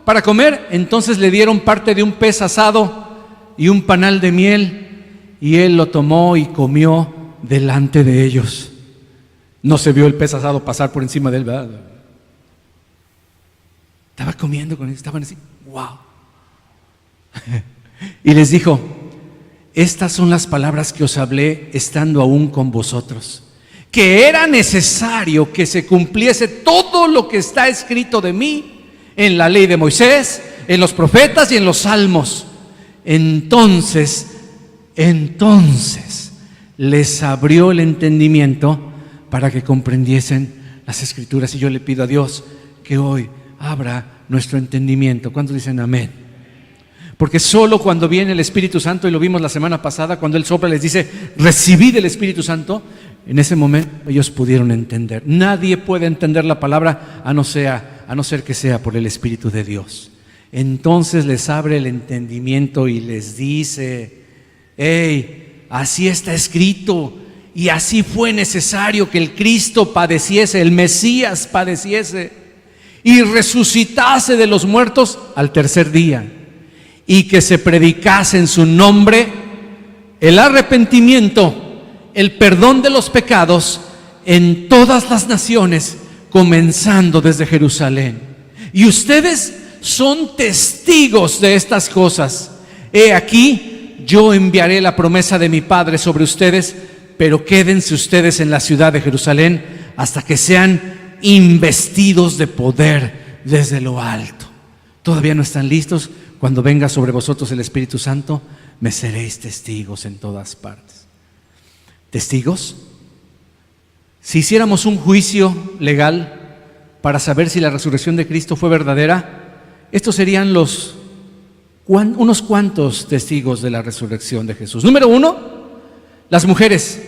para comer? Entonces le dieron parte de un pez asado y un panal de miel, y Él lo tomó y comió delante de ellos. No se vio el pez asado pasar por encima de él, ¿verdad? Estaba comiendo con ellos, estaban así, wow. Y les dijo: estas son las palabras que os hablé estando aún con vosotros, que era necesario que se cumpliese todo lo que está escrito de mí en la ley de Moisés, en los profetas y en los salmos. Entonces les abrió el entendimiento para que comprendiesen las Escrituras. Y yo le pido a Dios que hoy abra nuestro entendimiento. ¿Cuántos dicen amén? Porque solo cuando viene el Espíritu Santo, y lo vimos la semana pasada, cuando Él sopla, les dice: recibid el Espíritu Santo. En ese momento ellos pudieron entender. Nadie puede entender la palabra a no ser que sea por el Espíritu de Dios. Entonces les abre el entendimiento y les dice: hey, así está escrito, y así fue necesario que el Cristo padeciese, el Mesías padeciese y resucitase de los muertos al tercer día, y que se predicase en su nombre el arrepentimiento, el perdón de los pecados en todas las naciones, comenzando desde Jerusalén. Y ustedes son testigos de estas cosas. He aquí, yo enviaré la promesa de mi Padre sobre ustedes, pero quédense ustedes en la ciudad de Jerusalén hasta que sean investidos de poder desde lo alto. ¿Todavía no están listos? Cuando venga sobre vosotros el Espíritu Santo, me seréis testigos en todas partes. ¿Testigos? Si hiciéramos un juicio legal para saber si la resurrección de Cristo fue verdadera, estos serían unos cuantos testigos de la resurrección de Jesús. Número 1, las mujeres,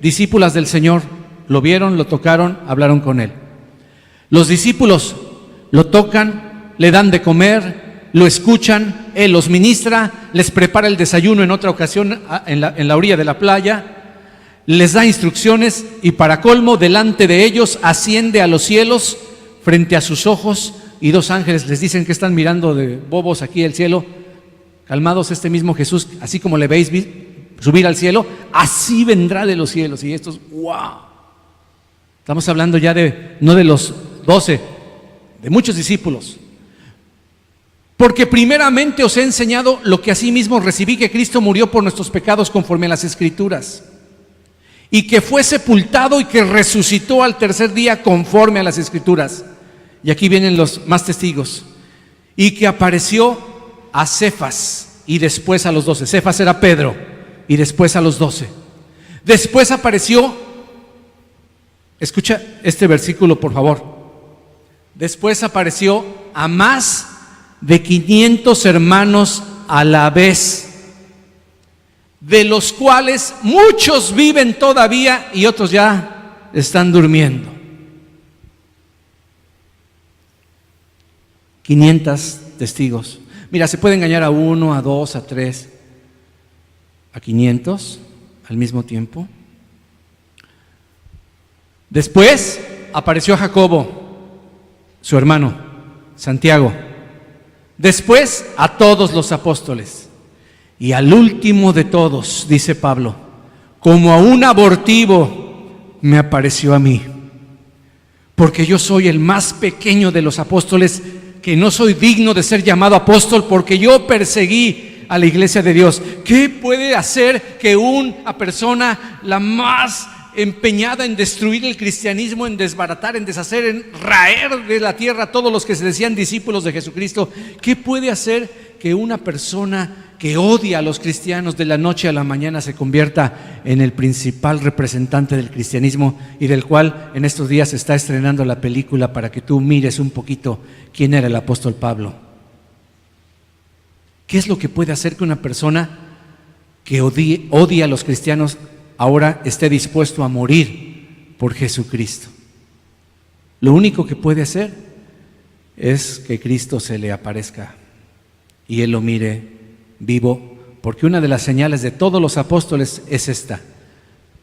discípulas del Señor, lo vieron, lo tocaron, hablaron con Él. Los discípulos lo tocan, le dan de comer, lo escuchan, Él los ministra, les prepara el desayuno en otra ocasión en la orilla de la playa, les da instrucciones y para colmo, delante de ellos asciende a los cielos frente a sus ojos, y 2 ángeles les dicen que están mirando de bobos aquí el cielo. Calmados, este mismo Jesús, así como le veis subir al cielo, así vendrá de los cielos. Y estos, wow. Estamos hablando ya no de los 12, de muchos discípulos. Porque primeramente os he enseñado lo que asimismo recibí, que Cristo murió por nuestros pecados conforme a las Escrituras, y que fue sepultado y que resucitó al tercer día conforme a las Escrituras. Y aquí vienen los más testigos. Y que apareció a Cefas y después a los 12. Cefas era Pedro y después a los 12. Después apareció, escucha este versículo por favor. Después apareció a más de 500 hermanos a la vez, de los cuales muchos viven todavía y otros ya están durmiendo. 500 testigos. Mira, se puede engañar a 1, a 2, a 3, a 500 al mismo tiempo. Después apareció Jacobo, su hermano, Santiago. Después a todos los apóstoles. Y al último de todos, dice Pablo, como a un abortivo me apareció a mí, porque yo soy el más pequeño de los apóstoles, que no soy digno de ser llamado apóstol, porque yo perseguí a la iglesia de Dios. ¿Qué puede hacer que una persona, la más empeñada en destruir el cristianismo, en desbaratar, en deshacer, en raer de la tierra a todos los que se decían discípulos de Jesucristo, qué puede hacer que una persona que odia a los cristianos de la noche a la mañana se convierta en el principal representante del cristianismo, y del cual en estos días se está estrenando la película para que tú mires un poquito quién era el apóstol Pablo? ¿Qué es lo que puede hacer que una persona que odia a los cristianos ahora esté dispuesto a morir por Jesucristo? Lo único que puede hacer es que Cristo se le aparezca y él lo mire vivo, porque una de las señales de todos los apóstoles es esta: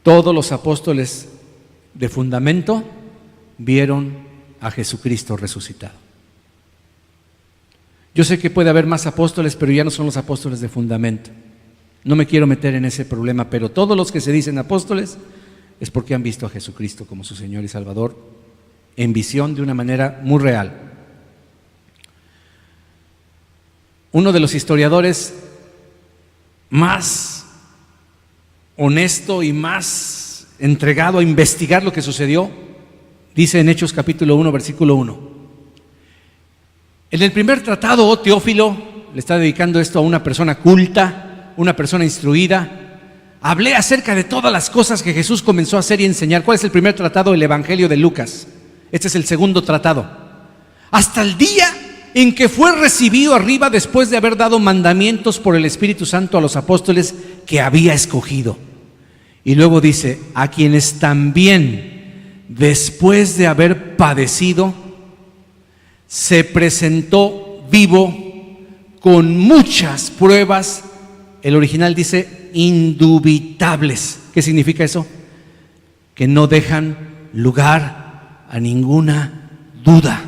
todos los apóstoles de fundamento vieron a Jesucristo resucitado. Yo sé que puede haber más apóstoles, pero ya no son los apóstoles de fundamento. No me quiero meter en ese problema, pero todos los que se dicen apóstoles es porque han visto a Jesucristo como su Señor y Salvador en visión, de una manera muy real. Uno de los historiadores más honesto y más entregado a investigar lo que sucedió, dice en Hechos capítulo 1, versículo 1: en el primer tratado, Teófilo, le está dedicando esto a una persona culta, una persona instruida, hablé acerca de todas las cosas que Jesús comenzó a hacer y enseñar. ¿Cuál es el primer tratado? El Evangelio de Lucas. Este es el segundo tratado. Hasta el día en que fue recibido arriba, después de haber dado mandamientos por el Espíritu Santo a los apóstoles que había escogido. Y luego dice: a quienes también, después de haber padecido, se presentó vivo con muchas pruebas. El original dice indubitables. ¿Qué significa eso? Que no dejan lugar a ninguna duda.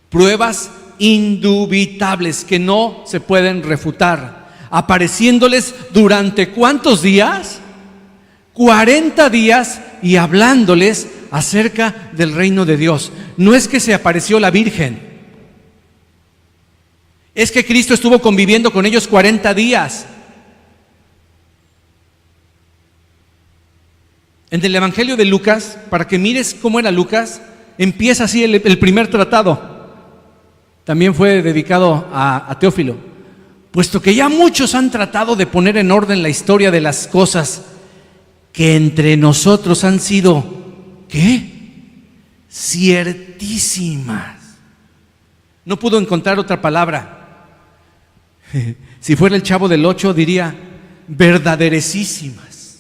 Pruebas indubitables que no se pueden refutar, apareciéndoles durante ¿cuántos días? 40 días, y hablándoles acerca del reino de Dios. No es que se apareció la Virgen, es que Cristo estuvo conviviendo con ellos 40 días. En el Evangelio de Lucas, para que mires cómo era Lucas, empieza así el primer tratado. También fue dedicado a Teófilo. Puesto que ya muchos han tratado de poner en orden la historia de las cosas que entre nosotros han sido, ¿qué? Ciertísimas. No pudo encontrar otra palabra. Si fuera el Chavo del 8 diría verdaderesísimas.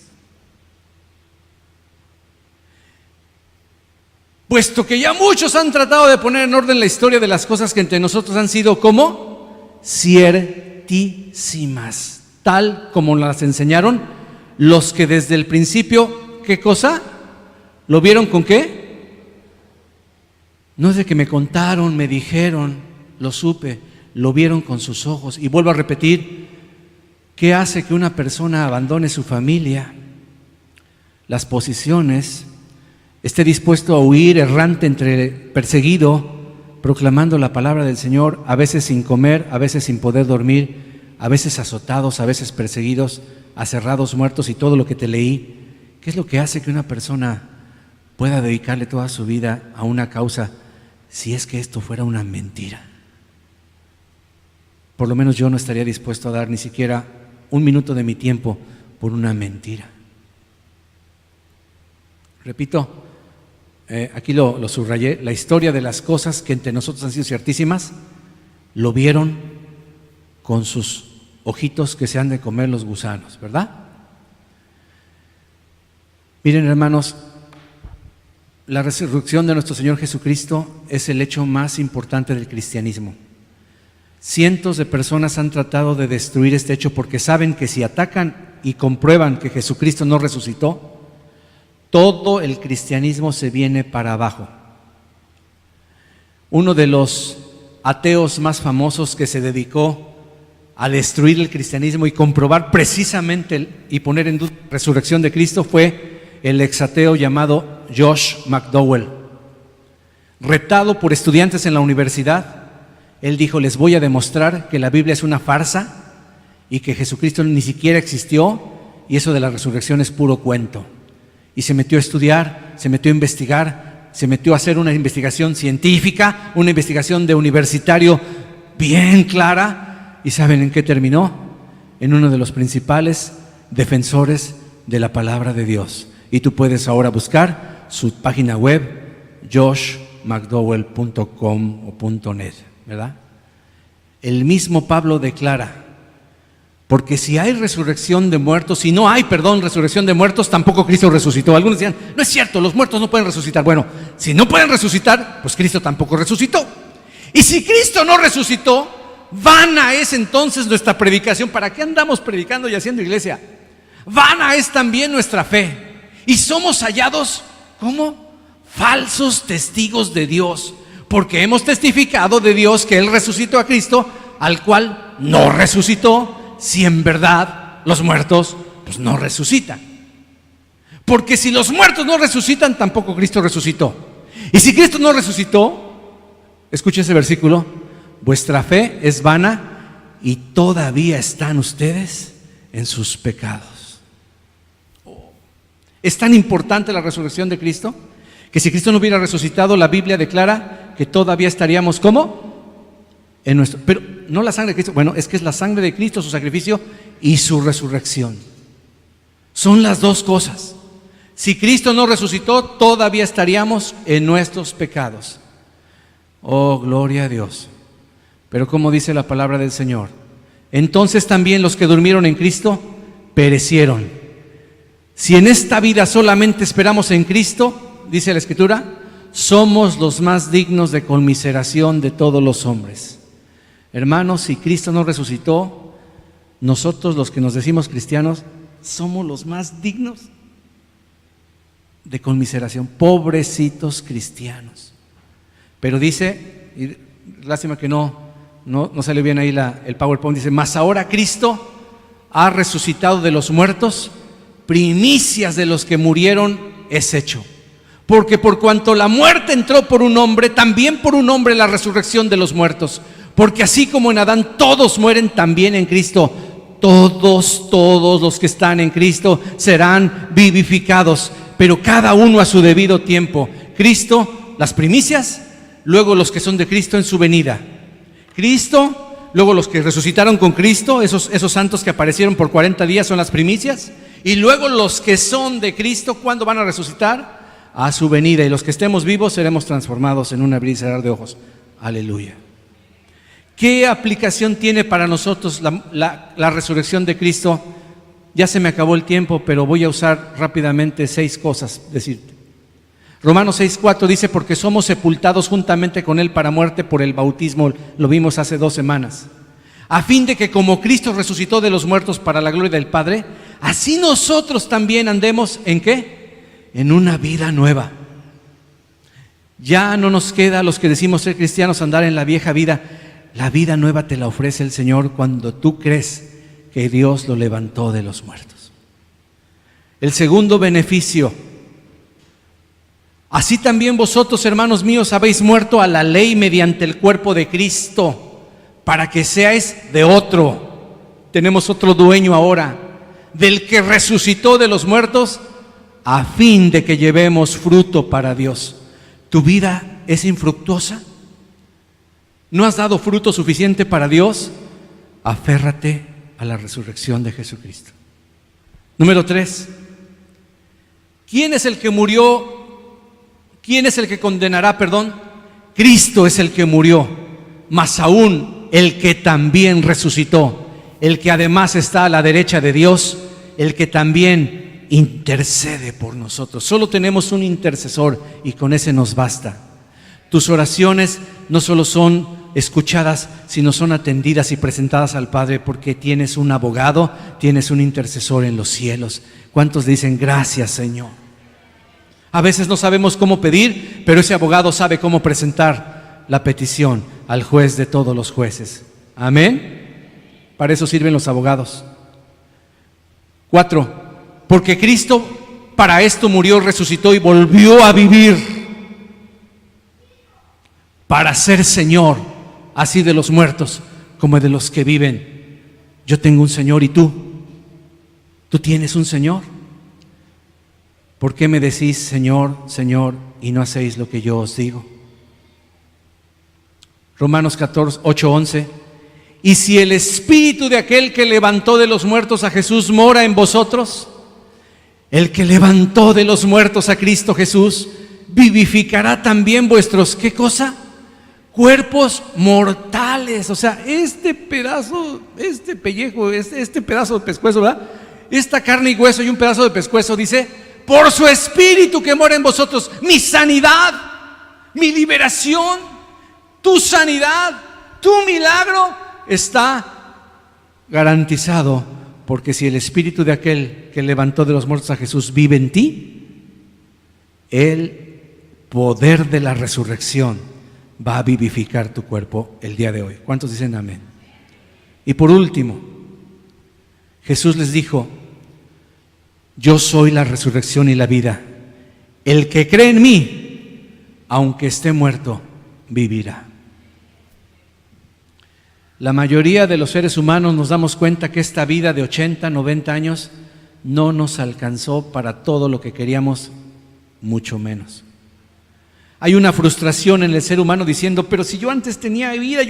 Puesto que ya muchos han tratado de poner en orden la historia de las cosas que entre nosotros han sido, ¿cómo? Ciertísimas, tal como las enseñaron los que desde el principio, ¿qué cosa? ¿Lo vieron con qué? No es de que me contaron, me dijeron, lo supe, lo vieron con sus ojos. Y vuelvo a repetir, ¿qué hace que una persona abandone su familia, las posiciones, esté dispuesto a huir errante, perseguido, proclamando la palabra del Señor, a veces sin comer, a veces sin poder dormir, a veces azotados, a veces perseguidos, aserrados, muertos y todo lo que te leí. ¿Qué es lo que hace que una persona pueda dedicarle toda su vida a una causa si es que esto fuera una mentira? Por lo menos yo no estaría dispuesto a dar ni siquiera un minuto de mi tiempo por una mentira. Repito, aquí lo subrayé, la historia de las cosas que entre nosotros han sido ciertísimas, lo vieron con sus ojitos que se han de comer los gusanos, ¿verdad? Miren, hermanos, la resurrección de nuestro Señor Jesucristo es el hecho más importante del cristianismo. Cientos de personas han tratado de destruir este hecho porque saben que si atacan y comprueban que Jesucristo no resucitó, todo el cristianismo se viene para abajo. Uno de los ateos más famosos que se dedicó a destruir el cristianismo y comprobar precisamente y poner en duda la resurrección de Cristo fue el exateo llamado Josh McDowell. Retado por estudiantes en la universidad, él dijo: les voy a demostrar que la Biblia es una farsa y que Jesucristo ni siquiera existió y eso de la resurrección es puro cuento. Y se metió a estudiar, se metió a investigar, se metió a hacer una investigación científica, una investigación de universitario bien clara. ¿Y saben en qué terminó? En uno de los principales defensores de la palabra de Dios. Y tú puedes ahora buscar su página web, joshmcdowell.com o .net, ¿verdad? El mismo Pablo declara: porque si hay resurrección de muertos, si no hay, resurrección de muertos, tampoco Cristo resucitó. Algunos decían: no es cierto, los muertos no pueden resucitar. Bueno, si no pueden resucitar, pues Cristo tampoco resucitó. Y si Cristo no resucitó, vana es entonces nuestra predicación. ¿Para qué andamos predicando y haciendo iglesia? Vana es también nuestra fe. Y somos hallados como falsos testigos de Dios, porque hemos testificado de Dios que Él resucitó a Cristo, al cual no resucitó, si en verdad los muertos pues no resucitan. Porque si los muertos no resucitan, tampoco Cristo resucitó. Y si Cristo no resucitó, escuche ese versículo: vuestra fe es vana y todavía están ustedes en sus pecados. Es tan importante la resurrección de Cristo que si Cristo no hubiera resucitado, la Biblia declara que todavía estaríamos ¿cómo? En nuestro, pero no la sangre de Cristo, bueno, es que es la sangre de Cristo, su sacrificio y su resurrección. Son las dos cosas. Si Cristo no resucitó, todavía estaríamos en nuestros pecados. Oh, gloria a Dios. Pero como dice la palabra del Señor: entonces también los que durmieron en Cristo perecieron. Si en esta vida solamente esperamos en Cristo, dice la Escritura, somos los más dignos de conmiseración de todos los hombres. Hermanos, si Cristo no resucitó, nosotros los que nos decimos cristianos somos los más dignos de conmiseración. Pobrecitos cristianos. Pero dice, y lástima que no salió bien ahí el PowerPoint, dice: mas ahora Cristo ha resucitado de los muertos, primicias de los que murieron es hecho. Porque por cuanto la muerte entró por un hombre, también por un hombre la resurrección de los muertos. Porque así como en Adán todos mueren, también en Cristo todos los que están en Cristo serán vivificados, pero cada uno a su debido tiempo. Cristo, las primicias, luego los que son de Cristo en su venida. Cristo, luego los que resucitaron con Cristo, esos santos que aparecieron por 40 días son las primicias. Y luego los que son de Cristo, ¿cuándo van a resucitar? A su venida. Y los que estemos vivos seremos transformados en un abrir y cerrar de ojos. Aleluya. ¿Qué aplicación tiene para nosotros la resurrección de Cristo? Ya se me acabó el tiempo, pero voy a usar rápidamente 6 cosas, decirte. Romanos 6:4 dice: porque somos sepultados juntamente con Él para muerte por el bautismo, lo vimos hace 2 semanas, a fin de que como Cristo resucitó de los muertos para la gloria del Padre, así nosotros también andemos ¿en qué? En una vida nueva. Ya no nos queda a los que decimos ser cristianos andar en la vieja vida. La vida nueva te la ofrece el Señor cuando tú crees que Dios lo levantó de los muertos. El segundo beneficio Así también vosotros, hermanos míos, habéis muerto a la ley mediante el cuerpo de Cristo, para que seáis de otro. Tenemos otro dueño ahora, del que resucitó de los muertos, a fin de que llevemos fruto para Dios. ¿Tu vida es infructuosa? ¿No has dado fruto suficiente para Dios? Aférrate a la resurrección de Jesucristo. Número 3. ¿Quién es el que murió? ¿Quién es el que condenará, perdón? Cristo es el que murió, más aún el que también resucitó, el que además está a la derecha de Dios, el que también intercede por nosotros. Solo tenemos un intercesor y con ese nos basta. Tus oraciones no solo son escuchadas, sino son atendidas y presentadas al Padre, porque tienes un abogado, tienes un intercesor en los cielos. ¿Cuántos dicen gracias, Señor? A veces no sabemos cómo pedir, pero ese abogado sabe cómo presentar la petición al juez de todos los jueces. Amén. Para eso sirven los abogados. 4. Porque Cristo para esto murió, resucitó y volvió a vivir, para ser Señor, así de los muertos como de los que viven. Yo tengo un Señor, ¿y tú? ¿Tú tienes un Señor? ¿Por qué me decís Señor, Señor, y no hacéis lo que yo os digo? Romanos 8:11. Y si el Espíritu de aquel que levantó de los muertos a Jesús mora en vosotros, el que levantó de los muertos a Cristo Jesús, vivificará también vuestros, ¿qué cosa? Cuerpos mortales. O sea, este pedazo, este pellejo, este pedazo de pescuezo, ¿verdad? Esta carne y hueso y un pedazo de pescuezo, dice, por su Espíritu que mora en vosotros, mi sanidad, mi liberación, tu sanidad, tu milagro está garantizado, porque si el Espíritu de aquel que levantó de los muertos a Jesús vive en ti, el poder de la resurrección va a vivificar tu cuerpo el día de hoy. ¿Cuántos dicen amén? Y por último, Jesús les dijo, yo soy la resurrección y la vida. El que cree en mí, aunque esté muerto, vivirá. La mayoría de los seres humanos nos damos cuenta que esta vida de 80, 90 años no nos alcanzó para todo lo que queríamos, mucho menos. Hay una frustración en el ser humano diciendo, pero si yo antes tenía vida,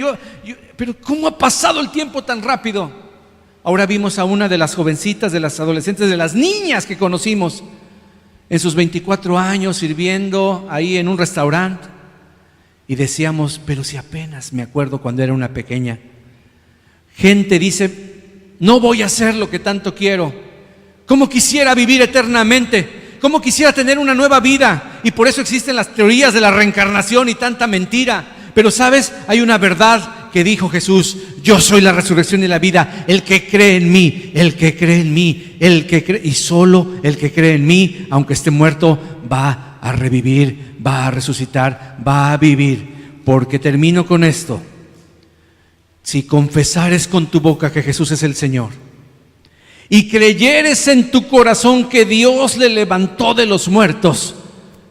pero ¿cómo ha pasado el tiempo tan rápido? Ahora vimos a una de las jovencitas, de las adolescentes, de las niñas que conocimos en sus 24 años sirviendo ahí en un restaurante, y decíamos, pero si apenas me acuerdo cuando era una pequeña. Gente dice, no voy a hacer lo que tanto quiero, ¿cómo quisiera vivir eternamente? ¿Cómo quisiera tener una nueva vida? Y por eso existen las teorías de la reencarnación y tanta mentira. Pero ¿sabes? Hay una verdad que dijo Jesús, yo soy la resurrección y la vida. El que cree en mí, el que cree en mí, el que cree, y solo el que cree en mí, aunque esté muerto, va a revivir, va a resucitar, va a vivir. Porque termino con esto. Si confesares con tu boca que Jesús es el Señor y creyeres en tu corazón que Dios le levantó de los muertos,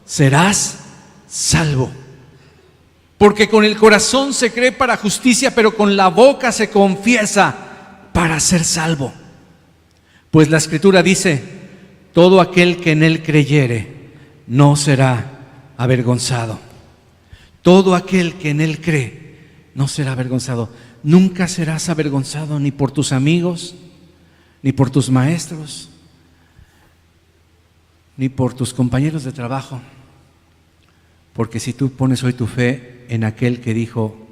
serás salvo. Porque con el corazón se cree para justicia, pero con la boca se confiesa para ser salvo. Pues la Escritura dice, todo aquel que en Él creyere no será avergonzado. Todo aquel que en Él cree no será avergonzado. Nunca serás avergonzado ni por tus amigos, ni por tus maestros, ni por tus compañeros de trabajo. Porque si tú pones hoy tu fe en aquel que dijo,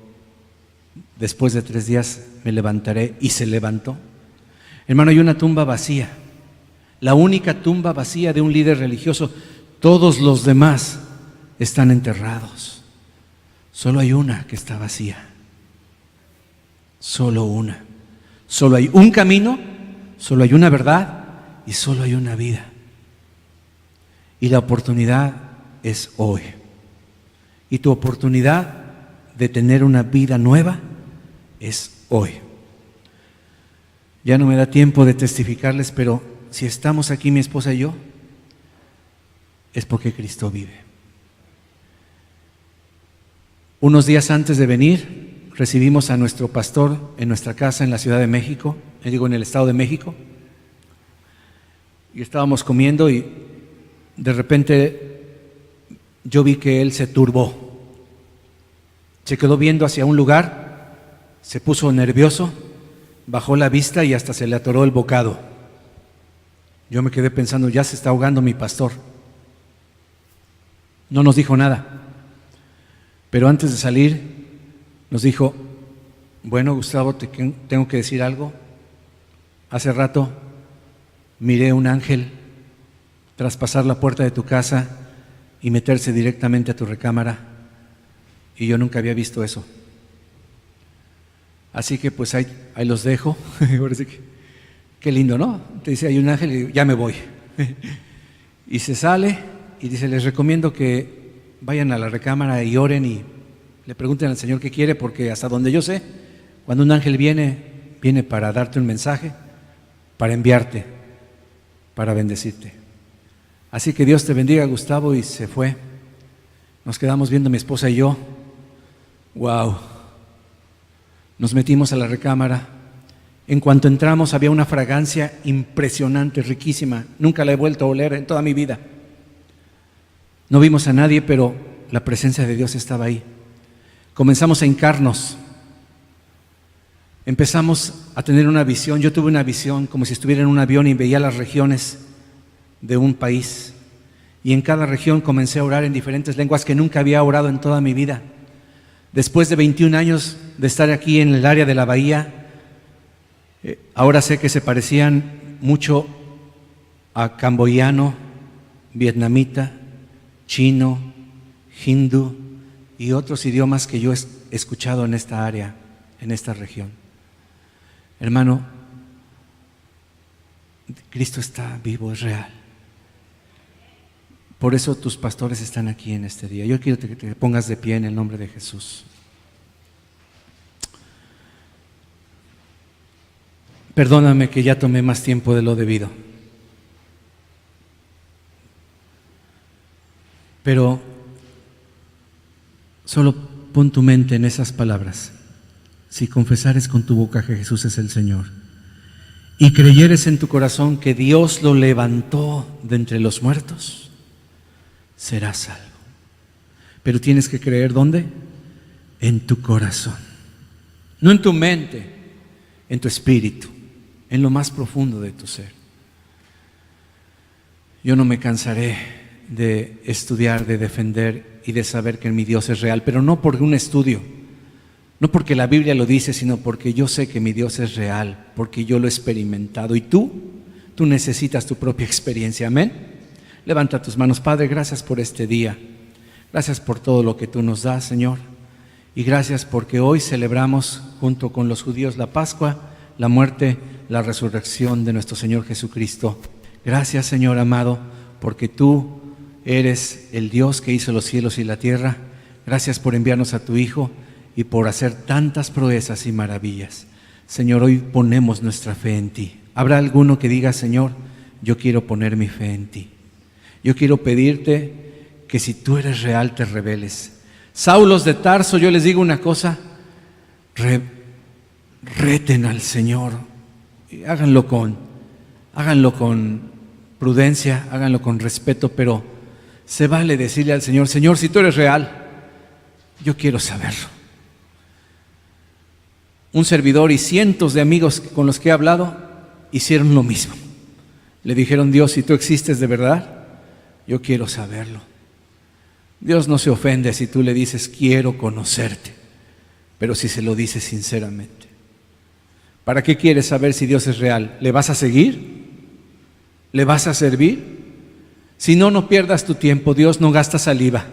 después de 3 días me levantaré, y se levantó. Hermano, hay una tumba vacía, la única tumba vacía de un líder religioso. Todos los demás están enterrados. Solo hay una que está vacía. Solo una. Solo hay un camino, solo hay una verdad y solo hay una vida. Y la oportunidad es hoy. Y tu oportunidad de tener una vida nueva es hoy. Ya no me da tiempo de testificarles, pero si estamos aquí mi esposa y yo, es porque Cristo vive. Unos días antes de venir, recibimos a nuestro pastor en nuestra casa en la Ciudad de México, en el Estado de México, y estábamos comiendo y de repente yo vi que él se turbó, se quedó viendo hacia un lugar, se puso nervioso, bajó la vista y hasta se le atoró el bocado. Yo me quedé pensando, ya se está ahogando mi pastor. No nos dijo nada, pero antes de salir nos dijo: bueno, Gustavo, te tengo que decir algo. Hace rato miré un ángel traspasar la puerta de tu casa y meterse directamente a tu recámara, y yo nunca había visto eso. Así que pues ahí los dejo. Qué lindo, ¿no? Te dice, hay un ángel y ya me voy. Y se sale y dice, les recomiendo que vayan a la recámara y oren y le pregunten al Señor qué quiere, porque hasta donde yo sé, cuando un ángel viene para darte un mensaje, para enviarte, para bendecirte. Así que Dios te bendiga, Gustavo, y se fue. Nos quedamos viendo mi esposa y yo. ¡Wow! Nos metimos a la recámara. En cuanto entramos había una fragancia impresionante, riquísima. Nunca la he vuelto a oler en toda mi vida. No vimos a nadie, pero la presencia de Dios estaba ahí. Comenzamos a hincarnos. Empezamos a tener una visión. Yo tuve una visión como si estuviera en un avión y veía las regiones de un país. Y en cada región comencé a orar en diferentes lenguas que nunca había orado en toda mi vida. Después de 21 años de estar aquí en el área de la bahía, ahora sé que se parecían mucho a camboyano, vietnamita, chino, hindú y otros idiomas que yo he escuchado en esta área, en esta región. Hermano, Cristo está vivo, es real. Por eso tus pastores están aquí en este día. Yo quiero que te pongas de pie en el nombre de Jesús. Perdóname que ya tomé más tiempo de lo debido. Pero solo pon tu mente en esas palabras. Si confesares con tu boca que Jesús es el Señor y creyeres en tu corazón que Dios lo levantó de entre los muertos, serás salvo. Pero tienes que creer, ¿dónde? En tu corazón. No en tu mente, en tu espíritu, en lo más profundo de tu ser. Yo no me cansaré de estudiar, de defender y de saber que mi Dios es real, pero no por un estudio, no porque la Biblia lo dice, sino porque yo sé que mi Dios es real, porque yo lo he experimentado. Y tú necesitas tu propia experiencia. Amén. Levanta tus manos. Padre, gracias por este día. Gracias por todo lo que tú nos das, Señor. Y gracias porque hoy celebramos junto con los judíos la Pascua, la muerte, la resurrección de nuestro Señor Jesucristo. Gracias, Señor amado, porque tú eres el Dios que hizo los cielos y la tierra. Gracias por enviarnos a tu Hijo y por hacer tantas proezas y maravillas. Señor, hoy ponemos nuestra fe en ti. ¿Habrá alguno que diga, Señor, yo quiero poner mi fe en ti? Yo quiero pedirte que si tú eres real te reveles. Saulos de Tarso, yo les digo una cosa, reten al Señor, y háganlo con prudencia, háganlo con respeto, pero se vale decirle al Señor, Señor, si tú eres real, yo quiero saberlo. Un servidor y cientos de amigos con los que he hablado hicieron lo mismo. Le dijeron, Dios, si tú existes de verdad, yo quiero saberlo. Dios no se ofende si tú le dices, quiero conocerte, pero si se lo dices sinceramente. ¿Para qué quieres saber si Dios es real? ¿Le vas a seguir? ¿Le vas a servir? Si no, no pierdas tu tiempo. Dios no gasta saliva.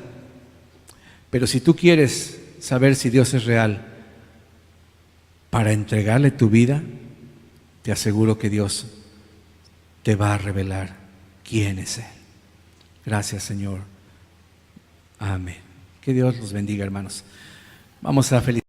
Pero si tú quieres saber si Dios es real, para entregarle tu vida, te aseguro que Dios te va a revelar quién es Él. Gracias, Señor. Amén. Que Dios los bendiga, hermanos. Vamos a felicitar.